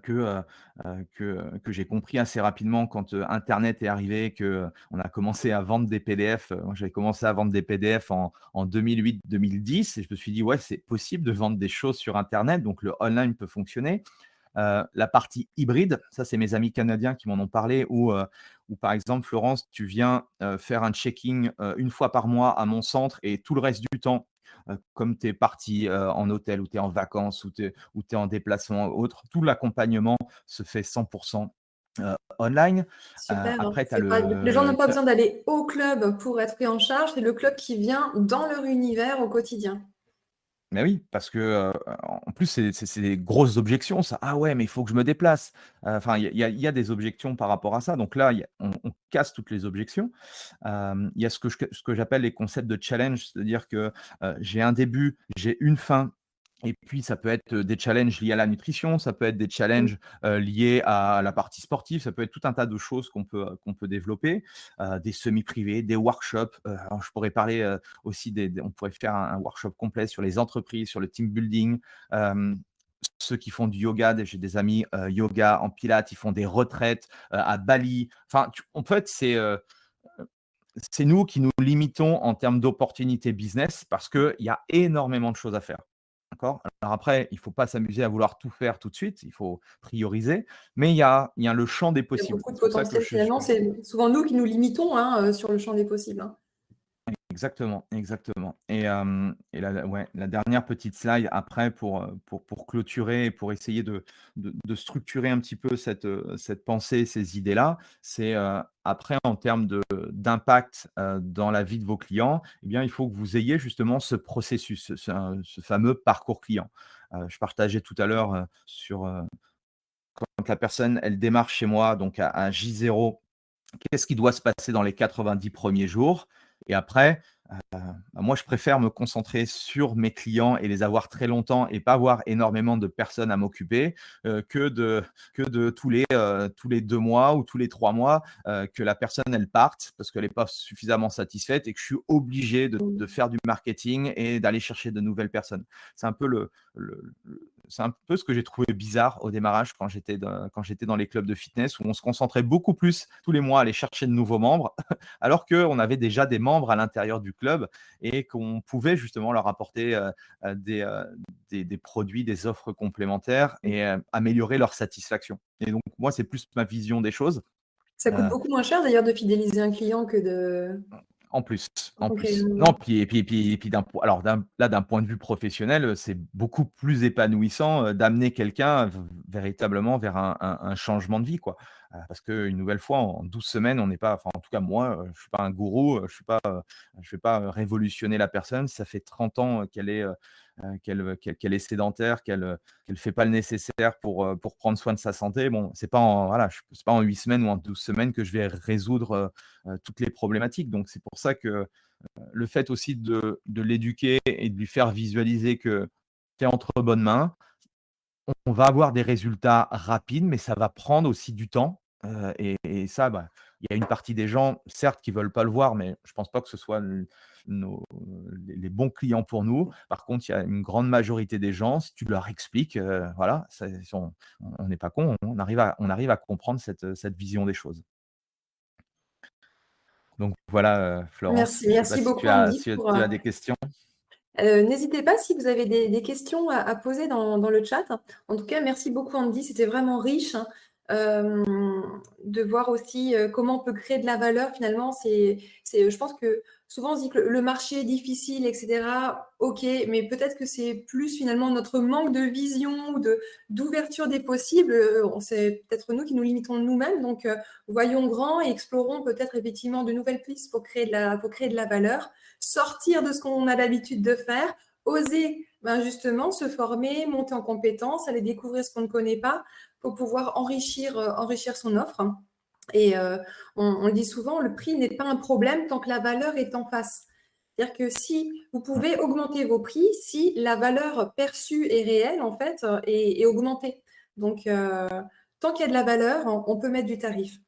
que j'ai compris assez rapidement quand, internet est arrivé, on a commencé à vendre des PDF. Moi, j'avais commencé à vendre des PDF en 2008-2010 et je me suis dit: «Ouais, c'est possible de vendre des choses sur internet, donc le online peut fonctionner». La partie hybride, ça, c'est mes amis canadiens qui m'en ont parlé où par exemple, Florence, tu viens, faire un checking, 1 fois par mois à mon centre et tout le reste du temps, comme tu es parti, en hôtel ou tu es en vacances ou tu es en déplacement ou autre, tout l'accompagnement se fait 100 online. Super, hein. Après tu as C'est pas les gens le n'ont pas besoin d'aller au club pour être pris en charge, c'est le club qui vient dans leur univers au quotidien. Mais oui, parce que, en plus, c'est des grosses objections ça: «Ah ouais, mais il faut que je me déplace». Enfin, il y a des objections par rapport à ça. Donc là, il y a on casse toutes les objections. Il y a ce que j'appelle les concepts de challenge, c'est-à-dire que, j'ai un début, j'ai une fin et puis ça peut être, des challenges liés à la nutrition, ça peut être des Mmh. challenges, liés à la partie sportive, ça peut être tout un tas de choses qu'on peut développer, des semi-privés, des workshops, alors je pourrais parler, aussi des on pourrait faire un workshop complet sur les entreprises, sur le team building, hem, ceux qui font du yoga, j'ai des amis, yoga en pilates, ils font des retraites, à Bali. Enfin, en fait, c'est nous qui nous limitons en termes d'opportunités business parce qu'il y a énormément de choses à faire. d'accord? Alors après, il ne faut pas s'amuser à vouloir tout faire tout de suite, il faut prioriser, mais il y a le champ des Il y a possibles. beaucoup de C'est pour ça que potentiel finalement, c'est souvent nous qui nous limitons, hein, sur le champ des possibles, hein. exactement, exactement et la dernière petite slide après pour clôturer et pour essayer de structurer un petit peu cette pensée, ces idées-là, c'est, après en termes d'impact, dans la vie de vos clients, eh bien, il faut que vous ayez justement ce processus, ce fameux parcours client. Je partageais tout à l'heure, sur, quand la personne, elle démarre chez moi donc à J0, qu'est-ce qui doit se passer dans les 90 premiers jours? Et après, moi, je préfère me concentrer sur mes clients et les avoir très longtemps et pas avoir énormément de personnes à m'occuper, que de tous les 2 mois ou tous les 3 mois, que la personne, elle parte parce qu'elle est pas suffisamment satisfaite et que je suis obligé de Mmh. faire du marketing et d'aller chercher de nouvelles personnes. C'est un peu c'est un peu ce que j'ai trouvé bizarre au démarrage quand j'étais dans les clubs de fitness où on se concentrait beaucoup plus tous les mois à aller chercher de nouveaux membres alors qu'on avait déjà des membres à l'intérieur du club et qu'on pouvait justement leur apporter des produits, des offres complémentaires et améliorer leur satisfaction. Et donc, moi, c'est plus ma vision des choses. Ça coûte Euh, beaucoup moins cher d'ailleurs de fidéliser un client que de En plus, en OK, plus. Non, puis d'un point de vue professionnel, c'est beaucoup plus épanouissant, d'amener quelqu'un véritablement vers un changement de vie, quoi. Parce qu'une nouvelle fois, en 12 semaines, on n'est pas enfin, en tout cas moi, je suis pas un gourou, je vais pas révolutionner la personne. Ça fait 30 ans, qu'elle est sédentaire, qu'elle fait pas le nécessaire pour prendre soin de sa santé. Bon, c'est pas en voilà, je c'est pas en 8 semaines ou en 12 semaines que je vais résoudre, toutes les problématiques. Donc c'est pour ça que le fait aussi de l'éduquer et de lui faire visualiser que tu es entre bonnes mains, on va avoir des résultats rapides, mais ça va prendre aussi du temps, et ça, bah, il y a une partie des gens, certes, qui veulent pas le voir, mais je pense pas que ce soit les bons clients pour nous. Par contre, il y a une grande majorité des gens, si tu leur expliques, voilà, ça ils sont on n'est pas cons, on arrive à comprendre cette vision des choses. Donc voilà, Florence, merci, je sais pas merci si beaucoup Andy pour, tu as des questions? n'hésitez pas si vous avez des questions à poser dans le chat. En tout cas, merci beaucoup Andy, c'était vraiment riche, hein, de voir aussi, comment on peut créer de la valeur finalement. Je pense que souvent on se dit que le marché est difficile et cetera. OK, mais peut-être que c'est plus finalement notre manque de vision ou d'ouverture des possibles, c'est peut-être nous qui nous limitons nous-mêmes donc voyons grand et explorons peut-être effectivement de nouvelles pistes pour créer de la valeur, sortir de ce qu'on a l'habitude de faire, oser ben justement se former, monter en compétences, aller découvrir ce qu'on ne connaît pas pour pouvoir enrichir son offre. Et on le dit souvent, le prix n'est pas un problème tant que la valeur est en face. C'est-à-dire que si vous pouvez augmenter vos prix, si la valeur perçue est réelle, en fait, est augmentée. Donc, tant qu'il y a de la valeur, on peut mettre du tarif.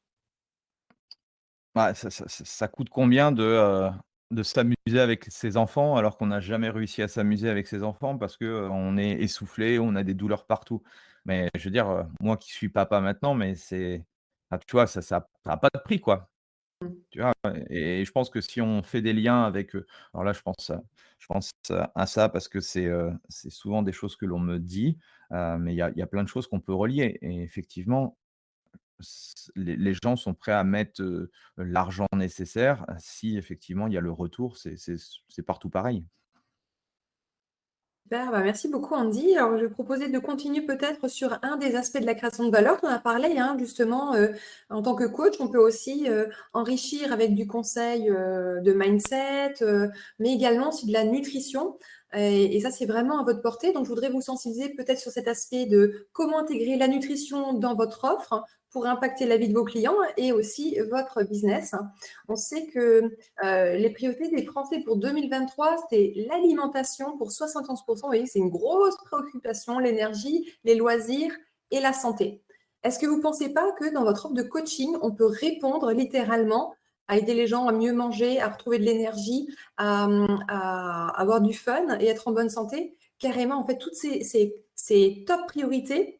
Ouais, ça coûte combien de s'amuser avec ses enfants alors qu'on n'a jamais réussi à s'amuser avec ses enfants parce que, on est essoufflé, on a des douleurs partout. Mais je veux dire, moi qui suis papa maintenant, mais tu vois, ça a pas de prix, quoi. Tu vois? Et je pense que si on fait des liens avec, alors là, je pense à ça parce que c'est souvent des choses que l'on me dit, mais il y a plein de choses qu'on peut relier et effectivement, les gens sont prêts à mettre, l'argent nécessaire, si effectivement il y a le retour, c'est partout pareil. Super, bah, merci beaucoup Andy. Alors, je vais proposer de continuer peut-être sur un des aspects de la création de valeur. Tu en as parlé, hein, justement, en tant que coach, on peut aussi enrichir avec du conseil de mindset, mais également aussi de la nutrition. Et ça, c'est vraiment à votre portée. Donc, je voudrais vous sensibiliser peut-être sur cet aspect de comment intégrer la nutrition dans votre offre pour impacter la vie de vos clients et aussi votre business. On sait que les priorités des Français pour 2023, c'est l'alimentation pour 71%. Vous voyez, c'est une grosse préoccupation, l'énergie, les loisirs et la santé. Est-ce que vous ne pensez pas que dans votre offre de coaching, on peut répondre littéralement à aider les gens à mieux manger, à retrouver de l'énergie, à avoir du fun et être en bonne santé? Carrément, en fait, toutes ces top priorités,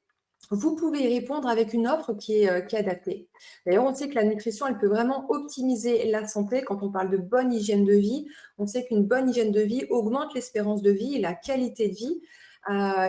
vous pouvez y répondre avec une offre qui est adaptée. D'ailleurs, on sait que la nutrition, elle peut vraiment optimiser la santé. Quand on parle de bonne hygiène de vie, on sait qu'une bonne hygiène de vie augmente l'espérance de vie et la qualité de vie.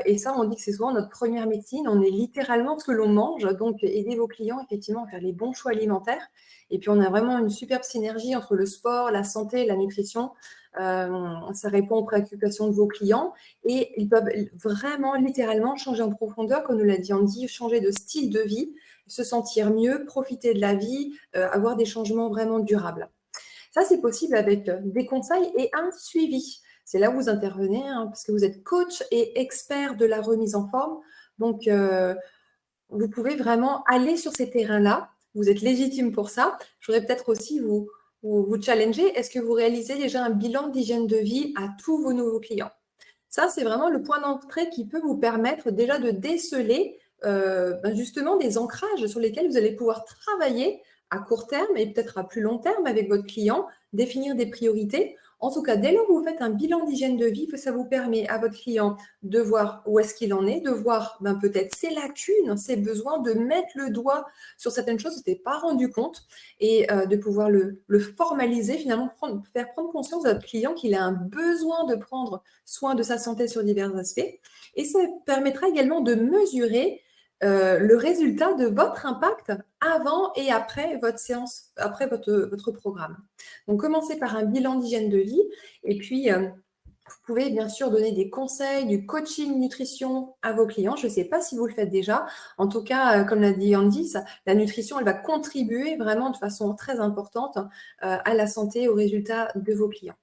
Et ça, on dit que c'est souvent notre première médecine. On est littéralement ce que l'on mange. Donc, aider vos clients, effectivement, à faire les bons choix alimentaires. Et puis, on a vraiment une superbe synergie entre le sport, la santé et la nutrition. Ça répond aux préoccupations de vos clients et ils peuvent vraiment, littéralement, changer en profondeur, comme nous l'a dit Andy, changer de style de vie, se sentir mieux, profiter de la vie, avoir des changements vraiment durables. Ça, c'est possible avec des conseils et un suivi. C'est là où vous intervenez, hein, parce que vous êtes coach et expert de la remise en forme. Donc, vous pouvez vraiment aller sur ces terrains-là. Vous êtes légitime pour ça. Je voudrais peut-être aussi vous challenger. Est-ce que vous réalisez déjà un bilan d'hygiène de vie à tous vos nouveaux clients? Ça, c'est vraiment le point d'entrée qui peut vous permettre déjà de déceler justement des ancrages sur lesquels vous allez pouvoir travailler à court terme et peut-être à plus long terme avec votre client, définir des priorités. En tout cas, dès lors que vous faites un bilan d'hygiène de vie, ça vous permet à votre client de voir où est-ce qu'il en est, de voir peut-être ses lacunes, ses besoins, de mettre le doigt sur certaines choses que vous n'avez pas rendu compte et de pouvoir le formaliser, finalement, faire prendre conscience à votre client qu'il a un besoin de prendre soin de sa santé sur divers aspects. Et ça permettra également de mesurer le résultat de votre impact avant et après votre séance, après votre programme. Donc, commencez par un bilan d'hygiène de vie et puis vous pouvez bien sûr donner des conseils, du coaching nutrition à vos clients. Je ne sais pas si vous le faites déjà. En tout cas, comme l'a dit Andy, la nutrition, elle va contribuer vraiment de façon très importante à la santé, aux résultats de vos clients.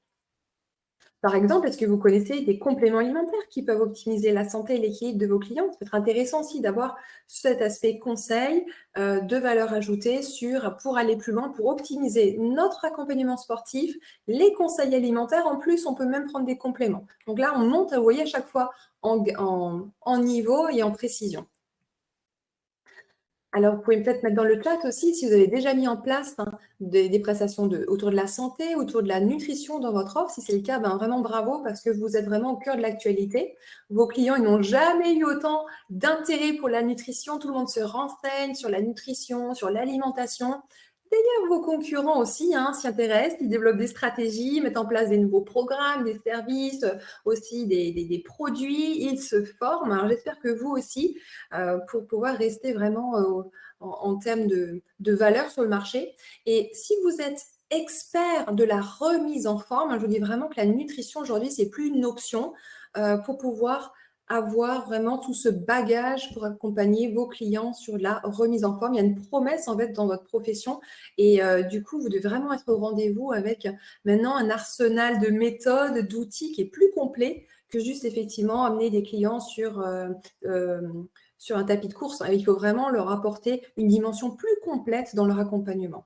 Par exemple, est-ce que vous connaissez des compléments alimentaires qui peuvent optimiser la santé et l'équilibre de vos clients? Ça peut être intéressant aussi d'avoir cet aspect conseil de valeur ajoutée pour aller plus loin, pour optimiser notre accompagnement sportif, les conseils alimentaires. En plus, on peut même prendre des compléments. Donc là, on monte, vous voyez, à chaque fois en niveau et en précision. Alors, vous pouvez peut-être mettre dans le chat aussi si vous avez déjà mis en place des prestations autour de la santé, autour de la nutrition dans votre offre. Si c'est le cas, vraiment bravo parce que vous êtes vraiment au cœur de l'actualité. Vos clients, ils n'ont jamais eu autant d'intérêt pour la nutrition. Tout le monde se renseigne sur la nutrition, sur l'alimentation. D'ailleurs, vos concurrents aussi s'y intéressent, ils développent des stratégies, mettent en place des nouveaux programmes, des services, aussi des produits, ils se forment. Alors, j'espère que vous aussi, pour pouvoir rester vraiment en termes de valeur sur le marché. Et si vous êtes expert de la remise en forme, je vous dis vraiment que la nutrition aujourd'hui, c'est plus une option pour pouvoir avoir vraiment tout ce bagage pour accompagner vos clients sur la remise en forme. Il y a une promesse en fait dans votre profession et du coup, vous devez vraiment être au rendez-vous avec maintenant un arsenal de méthodes, d'outils qui est plus complet que juste effectivement amener des clients sur un tapis de course. Il faut vraiment leur apporter une dimension plus complète dans leur accompagnement.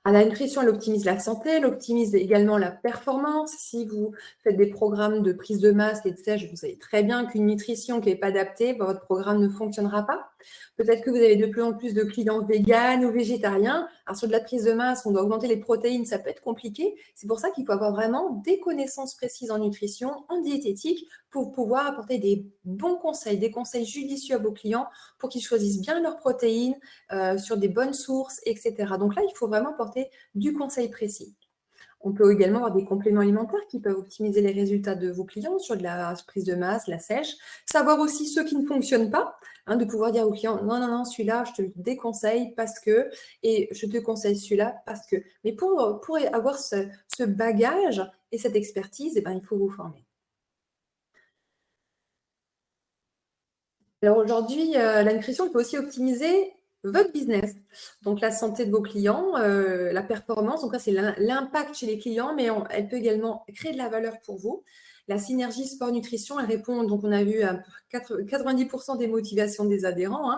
La nutrition, elle optimise la santé, elle optimise également la performance. Si vous faites des programmes de prise de masse et de sèche, vous savez très bien qu'une nutrition qui n'est pas adaptée, votre programme ne fonctionnera pas. Peut-être que vous avez de plus en plus de clients véganes ou végétariens. Alors, sur de la prise de masse, on doit augmenter les protéines, ça peut être compliqué. C'est pour ça qu'il faut avoir vraiment des connaissances précises en nutrition, en diététique, pour pouvoir apporter des bons conseils, des conseils judicieux à vos clients pour qu'ils choisissent bien leurs protéines sur des bonnes sources, etc. Donc là, il faut vraiment porter du conseil précis. On peut également avoir des compléments alimentaires qui peuvent optimiser les résultats de vos clients sur de la prise de masse, la sèche. Savoir aussi ceux qui ne fonctionnent pas, de pouvoir dire aux clients, non, non, non, celui-là, je te le déconseille parce que, et je te conseille celui-là parce que. Mais pour avoir ce bagage et cette expertise, il faut vous former. Alors aujourd'hui, la nutrition peut aussi optimiser votre business. Donc la santé de vos clients, la performance, donc là c'est l'impact chez les clients, mais elle peut également créer de la valeur pour vous. La synergie sport-nutrition, elle répond, donc on a vu à 90% des motivations des adhérents.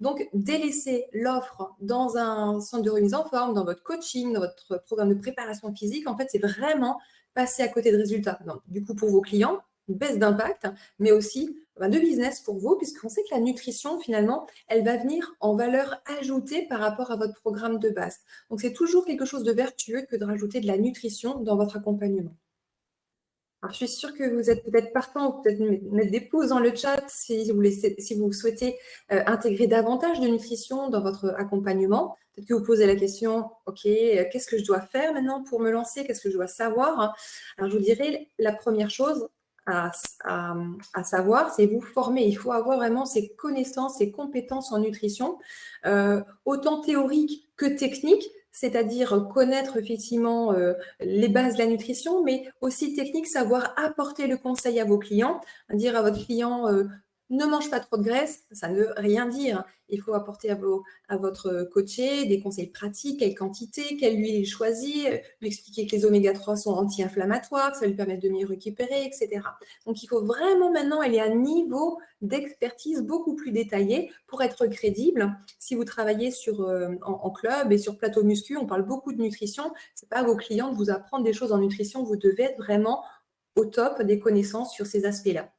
Donc délaisser l'offre dans un centre de remise en forme, dans votre coaching, dans votre programme de préparation physique, en fait c'est vraiment passer à côté de résultats. Donc, du coup pour vos clients, une baisse d'impact, mais aussi de business pour vous, puisqu'on sait que la nutrition, finalement, elle va venir en valeur ajoutée par rapport à votre programme de base. Donc, c'est toujours quelque chose de vertueux que de rajouter de la nutrition dans votre accompagnement. Alors, je suis sûre que vous êtes peut-être partant, ou peut-être mettre des pouces dans le chat si vous souhaitez intégrer davantage de nutrition dans votre accompagnement. Peut-être que vous posez la question, OK, qu'est-ce que je dois faire maintenant pour me lancer? Qu'est-ce que je dois savoir? Alors, je vous dirais, la première chose, à, à savoir, c'est vous former. Il faut avoir vraiment ces connaissances, ces compétences en nutrition, autant théoriques que techniques, c'est-à-dire connaître effectivement les bases de la nutrition, mais aussi technique, savoir apporter le conseil à vos clients, dire à votre client ne mange pas trop de graisse, ça ne veut rien dire. Il faut apporter à votre coaché des conseils pratiques, quelle quantité, quelle huile il choisit, lui expliquer que les oméga 3 sont anti-inflammatoires, que ça lui permet de mieux récupérer, etc. Donc il faut vraiment maintenant aller à un niveau d'expertise beaucoup plus détaillé pour être crédible. Si vous travaillez en club et sur plateau muscu, on parle beaucoup de nutrition. Ce n'est pas à vos clients de vous apprendre des choses en nutrition. Vous devez être vraiment au top des connaissances sur ces aspects-là.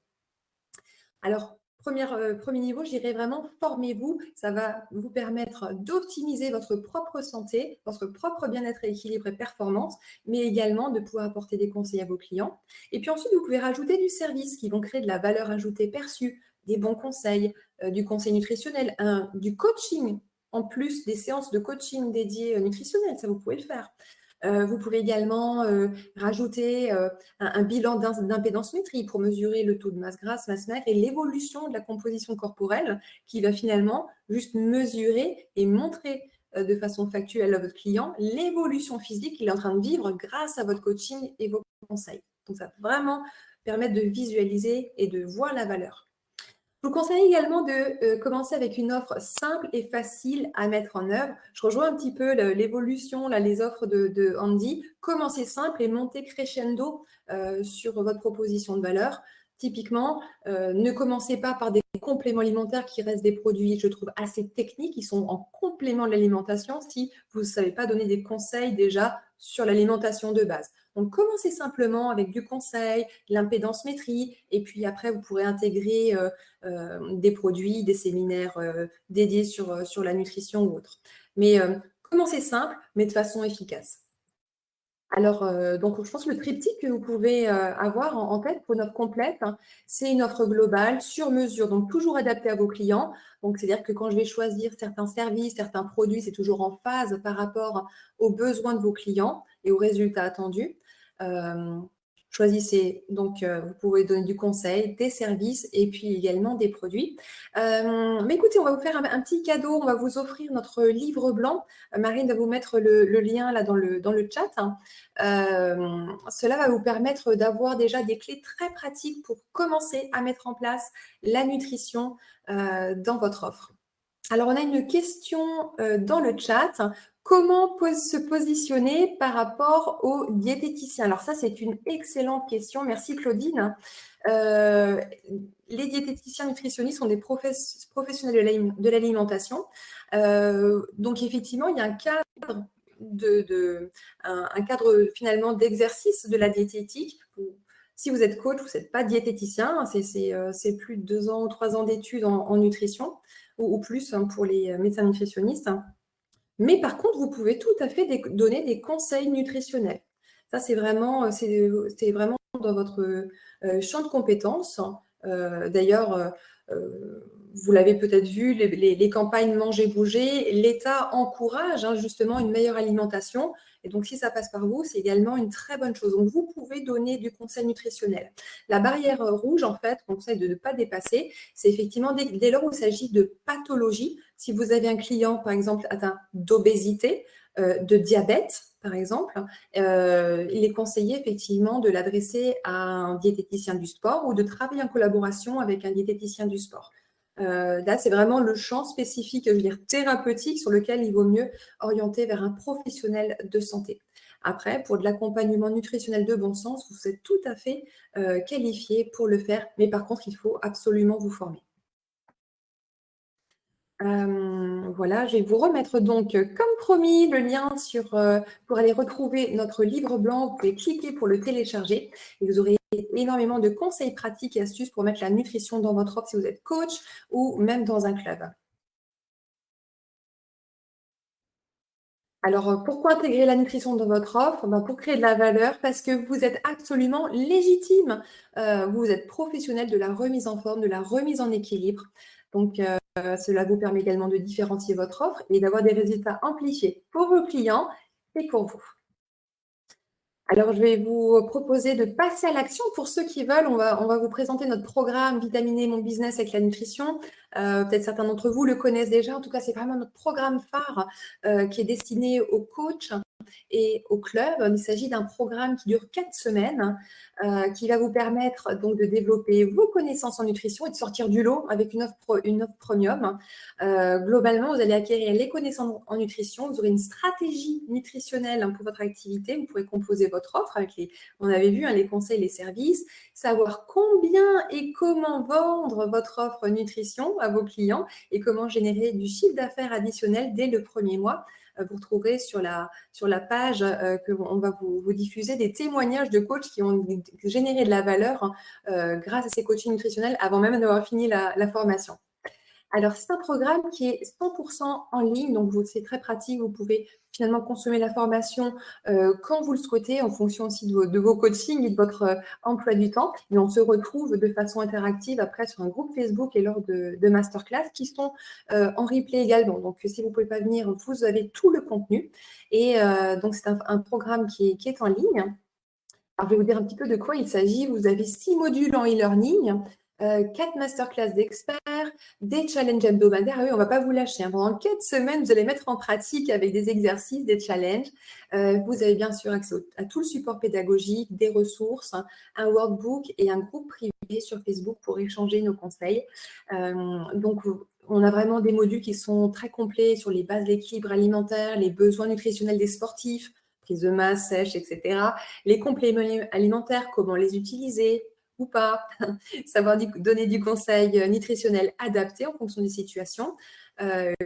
Alors, premier niveau, je dirais vraiment formez-vous. Ça va vous permettre d'optimiser votre propre santé, votre propre bien-être et équilibre et performance, mais également de pouvoir apporter des conseils à vos clients. Et puis ensuite, vous pouvez rajouter du service qui vont créer de la valeur ajoutée perçue, des bons conseils, du conseil nutritionnel, du coaching, en plus des séances de coaching dédiées nutritionnelles. Ça, vous pouvez le faire. Vous pouvez également rajouter un bilan d'impédance-métrie pour mesurer le taux de masse grasse, masse maigre et l'évolution de la composition corporelle qui va finalement juste mesurer et montrer de façon factuelle à votre client l'évolution physique qu'il est en train de vivre grâce à votre coaching et vos conseils. Donc, ça va vraiment permettre de visualiser et de voir la valeur. Je vous conseille également de commencer avec une offre simple et facile à mettre en œuvre. Je rejoins un petit peu l'évolution, les offres de Andy. Commencez simple et montez crescendo sur votre proposition de valeur. Typiquement, ne commencez pas par des compléments alimentaires qui restent des produits, je trouve, assez techniques, qui sont en complément de l'alimentation si vous ne savez pas donner des conseils déjà sur l'alimentation de base. Donc, commencez simplement avec du conseil, l'impédance métrie, et puis après, vous pourrez intégrer des produits, des séminaires dédiés sur la nutrition ou autre. Mais commencez simple, mais de façon efficace. Alors, donc, je pense que le triptyque que vous pouvez avoir en tête pour une offre complète, hein, c'est une offre globale, sur mesure, donc toujours adaptée à vos clients. Donc, c'est-à-dire que quand je vais choisir certains services, certains produits, c'est toujours en phase par rapport aux besoins de vos clients et aux résultats attendus. Choisissez, donc vous pouvez donner du conseil, des services et puis également des produits. Mais écoutez, on va vous faire un petit cadeau, on va vous offrir notre livre blanc. Marine va vous mettre le lien là dans le chat. Cela va vous permettre d'avoir déjà des clés très pratiques pour commencer à mettre en place la nutrition dans votre offre. Alors, on a une question dans le chat. Comment se positionner par rapport aux diététiciens? Alors ça, c'est une excellente question. Merci Claudine. Les diététiciens nutritionnistes sont des professionnels de l'alimentation. Donc effectivement, il y a un cadre un cadre finalement d'exercice de la diététique. Si vous êtes coach, vous n'êtes pas diététicien, c'est plus de 2 ans ou 3 ans d'études en nutrition ou plus pour les médecins nutritionnistes. Mais par contre, vous pouvez tout à fait donner des conseils nutritionnels. Ça, c'est vraiment dans votre champ de compétences. D'ailleurs, vous l'avez peut-être vu, les campagnes Manger, Bouger, l'État encourage justement une meilleure alimentation. Et donc, si ça passe par vous, c'est également une très bonne chose. Donc, vous pouvez donner du conseil nutritionnel. La barrière rouge, en fait, qu'on conseille de ne pas dépasser, c'est effectivement dès lors où il s'agit de pathologie. Si vous avez un client, par exemple, atteint d'obésité, de diabète, par exemple, il est conseillé effectivement de l'adresser à un diététicien du sport ou de travailler en collaboration avec un diététicien du sport. Là, c'est vraiment le champ spécifique, je veux dire, thérapeutique sur lequel il vaut mieux orienter vers un professionnel de santé. Après, pour de l'accompagnement nutritionnel de bon sens, vous êtes tout à fait qualifié pour le faire, mais par contre, il faut absolument vous former. Voilà, je vais vous remettre donc, comme promis, le lien pour aller retrouver notre livre blanc. Vous pouvez cliquer pour le télécharger et vous aurez énormément de conseils pratiques et astuces pour mettre la nutrition dans votre offre si vous êtes coach ou même dans un club. Alors, pourquoi intégrer la nutrition dans votre offre? Pour créer de la valeur, parce que vous êtes absolument légitime. Vous êtes professionnel de la remise en forme, de la remise en équilibre. Donc, cela vous permet également de différencier votre offre et d'avoir des résultats amplifiés pour vos clients et pour vous. Alors, je vais vous proposer de passer à l'action. Pour ceux qui veulent, on va vous présenter notre programme Vitaminer mon business avec la nutrition. Peut-être certains d'entre vous le connaissent déjà. En tout cas, c'est vraiment notre programme phare qui est destiné aux coachs et au club. Il s'agit d'un programme qui dure 4 semaines, qui va vous permettre donc de développer vos connaissances en nutrition et de sortir du lot avec une offre premium. Globalement, vous allez acquérir les connaissances en nutrition, vous aurez une stratégie nutritionnelle pour votre activité, vous pourrez composer votre offre avec on avait vu, les conseils, les services, savoir combien et comment vendre votre offre nutrition à vos clients et comment générer du chiffre d'affaires additionnel dès le premier mois. Vous retrouverez sur la page qu'on va vous diffuser des témoignages de coachs qui ont généré de la valeur grâce à ces coachings nutritionnels avant même d'avoir fini la formation. Alors, c'est un programme qui est 100% en ligne, donc c'est très pratique. Vous pouvez finalement consommer la formation quand vous le souhaitez, en fonction aussi de vos coachings et de votre emploi du temps. Et on se retrouve de façon interactive après sur un groupe Facebook et lors de masterclass qui sont en replay également. Donc, si vous ne pouvez pas venir, vous avez tout le contenu. Et donc, c'est un programme qui est en ligne. Alors, je vais vous dire un petit peu de quoi il s'agit. Vous avez 6 modules en e-learning, 4 masterclass d'experts, des challenges hebdomadaires. Ah oui, on ne va pas vous lâcher. Pendant 4 semaines, vous allez mettre en pratique avec des exercices, des challenges. Vous avez bien sûr accès à tout le support pédagogique, des ressources, un workbook et un groupe privé sur Facebook pour échanger nos conseils. Donc, on a vraiment des modules qui sont très complets sur les bases de l'équilibre alimentaire, les besoins nutritionnels des sportifs, prise de masse, sèche, etc. Les compléments alimentaires, comment les utiliser ou pas, savoir donner du conseil nutritionnel adapté en fonction des situations,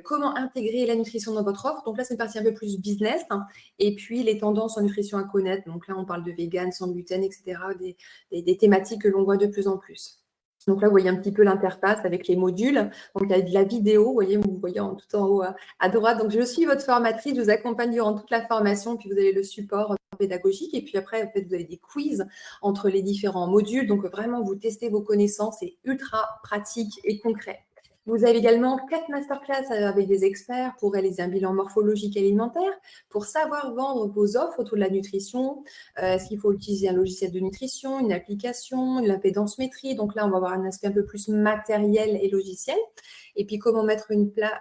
comment intégrer la nutrition dans votre offre. Donc là, c'est une partie un peu plus business. Et puis, les tendances en nutrition à connaître. Donc là, on parle de vegan, sans gluten, etc. Des thématiques que l'on voit de plus en plus. Donc là, vous voyez un petit peu l'interface avec les modules. Donc, il y a de la vidéo, vous voyez tout en haut à droite. Donc, je suis votre formatrice, je vous accompagne durant toute la formation, puis vous avez le support pédagogique. Et puis après, en fait, vous avez des quiz entre les différents modules. Donc, vraiment, vous testez vos connaissances. C'est ultra pratique et concret. Vous avez également 4 masterclass avec des experts pour réaliser un bilan morphologique et alimentaire, pour savoir vendre vos offres autour de la nutrition. Est-ce qu'il faut utiliser un logiciel de nutrition, une application, l'impédance métrie? Donc là, on va avoir un aspect un peu plus matériel et logiciel. Et puis, comment mettre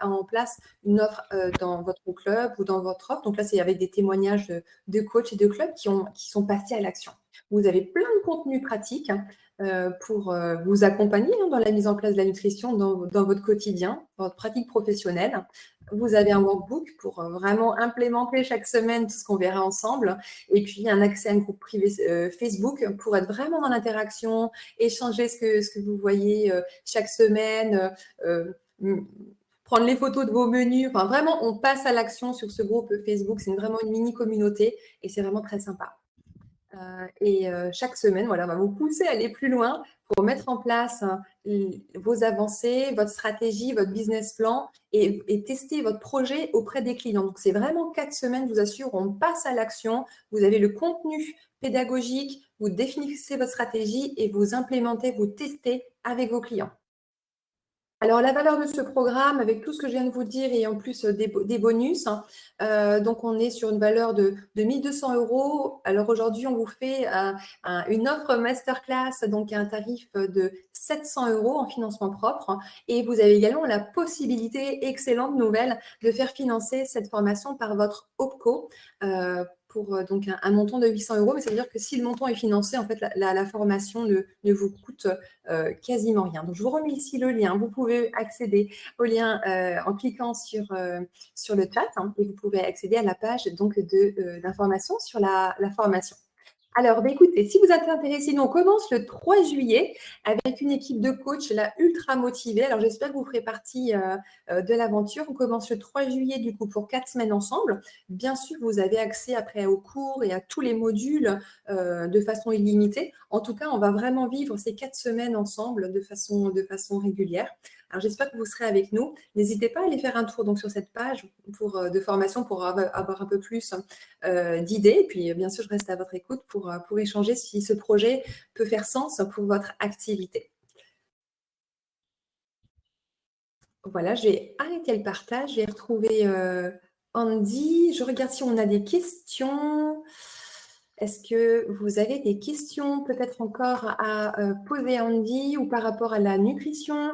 en place une offre dans votre club ou dans votre offre. Donc là, c'est avec des témoignages de coachs et de clubs qui sont passés à l'action. Vous avez plein de contenus pratiques pour vous accompagner dans la mise en place de la nutrition dans votre quotidien, dans votre pratique professionnelle. Vous avez un workbook pour vraiment implémenter chaque semaine tout ce qu'on verra ensemble. Et puis, un accès à un groupe privé Facebook pour être vraiment dans l'interaction, échanger ce que vous voyez chaque semaine, prendre les photos de vos menus. Enfin, vraiment, on passe à l'action sur ce groupe Facebook. C'est vraiment une mini-communauté et c'est vraiment très sympa. Chaque semaine, voilà, on va vous pousser à aller plus loin pour mettre en place vos avancées, votre stratégie, votre business plan et tester votre projet auprès des clients. Donc, c'est vraiment 4 semaines, je vous assure, on passe à l'action. Vous avez le contenu pédagogique, vous définissez votre stratégie et vous implémentez, vous testez avec vos clients. Alors, la valeur de ce programme, avec tout ce que je viens de vous dire et en plus des bonus, donc on est sur une valeur de 1 200 €. Alors aujourd'hui, on vous fait une offre masterclass, donc un tarif de 700 € en financement propre. Et vous avez également la possibilité, excellente nouvelle, de faire financer cette formation par votre OPCO pour donc un montant de 800 €. Mais ça veut dire que si le montant est financé, en fait, la formation ne vous coûte quasiment rien. Donc, je vous remets ici le lien. Vous pouvez accéder au lien en cliquant sur le chat et vous pouvez accéder à la page donc d'information sur la formation. Alors, écoutez, si vous êtes intéressé, nous, on commence le 3 juillet avec une équipe de coachs là, ultra motivée. Alors, j'espère que vous ferez partie de l'aventure. On commence le 3 juillet, du coup, pour 4 semaines ensemble. Bien sûr, vous avez accès après aux cours et à tous les modules de façon illimitée. En tout cas, on va vraiment vivre ces 4 semaines ensemble de façon régulière. Alors, j'espère que vous serez avec nous. N'hésitez pas à aller faire un tour donc, sur cette page de formation pour avoir un peu plus d'idées. Et puis, bien sûr, je reste à votre écoute pour échanger si ce projet peut faire sens pour votre activité. Voilà, je vais arrêter le partage. Je vais retrouver Andy. Je regarde si on a des questions. Est-ce que vous avez des questions peut-être encore à poser à Andy ou par rapport à la nutrition?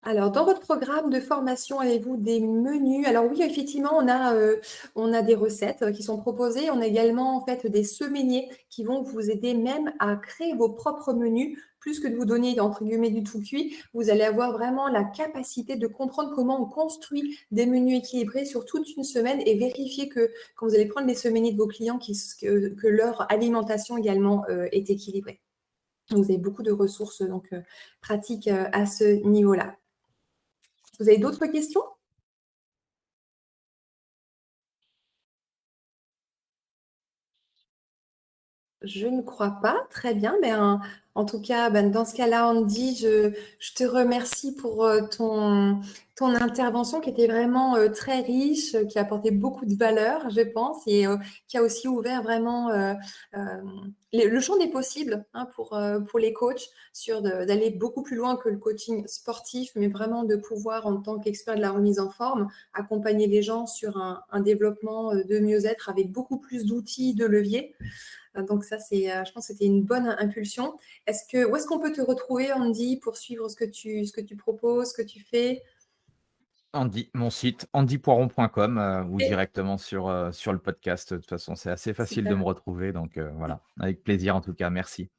Alors, dans votre programme de formation, avez-vous des menus? Alors oui, effectivement, on a des recettes qui sont proposées. On a également, en fait, des semainiers qui vont vous aider même à créer vos propres menus. Plus que de vous donner, entre guillemets, du tout cuit, vous allez avoir vraiment la capacité de comprendre comment on construit des menus équilibrés sur toute une semaine et vérifier que quand vous allez prendre les semainiers de vos clients, que leur alimentation également est équilibrée. Donc, vous avez beaucoup de ressources donc, pratiques à ce niveau-là. Vous avez d'autres questions? Je ne crois pas. Très bien. Ben, en tout cas, ben, dans ce cas-là, Andy, je te remercie pour ton intervention qui était vraiment très riche, qui a apporté beaucoup de valeur, je pense, et qui a aussi ouvert vraiment euh, le champ des possibles hein, pour les coachs d'aller beaucoup plus loin que le coaching sportif, mais vraiment de pouvoir, en tant qu'expert de la remise en forme, accompagner les gens sur un développement de mieux-être avec beaucoup plus d'outils, de leviers. Donc ça, je pense que c'était une bonne impulsion. Où est-ce qu'on peut te retrouver, Andy, pour suivre ce que tu proposes, ce que tu fais? Andy, mon site andypoiron.com, ou Et directement sur le podcast. De toute façon, c'est assez facile de me super. retrouver donc voilà. Avec plaisir en tout cas, merci.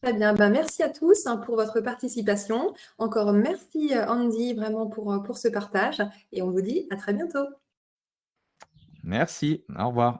Très bien. Ben, merci à tous hein, pour votre participation. Encore merci, Andy, vraiment pour ce partage. Et on vous dit à très bientôt. Merci, au revoir.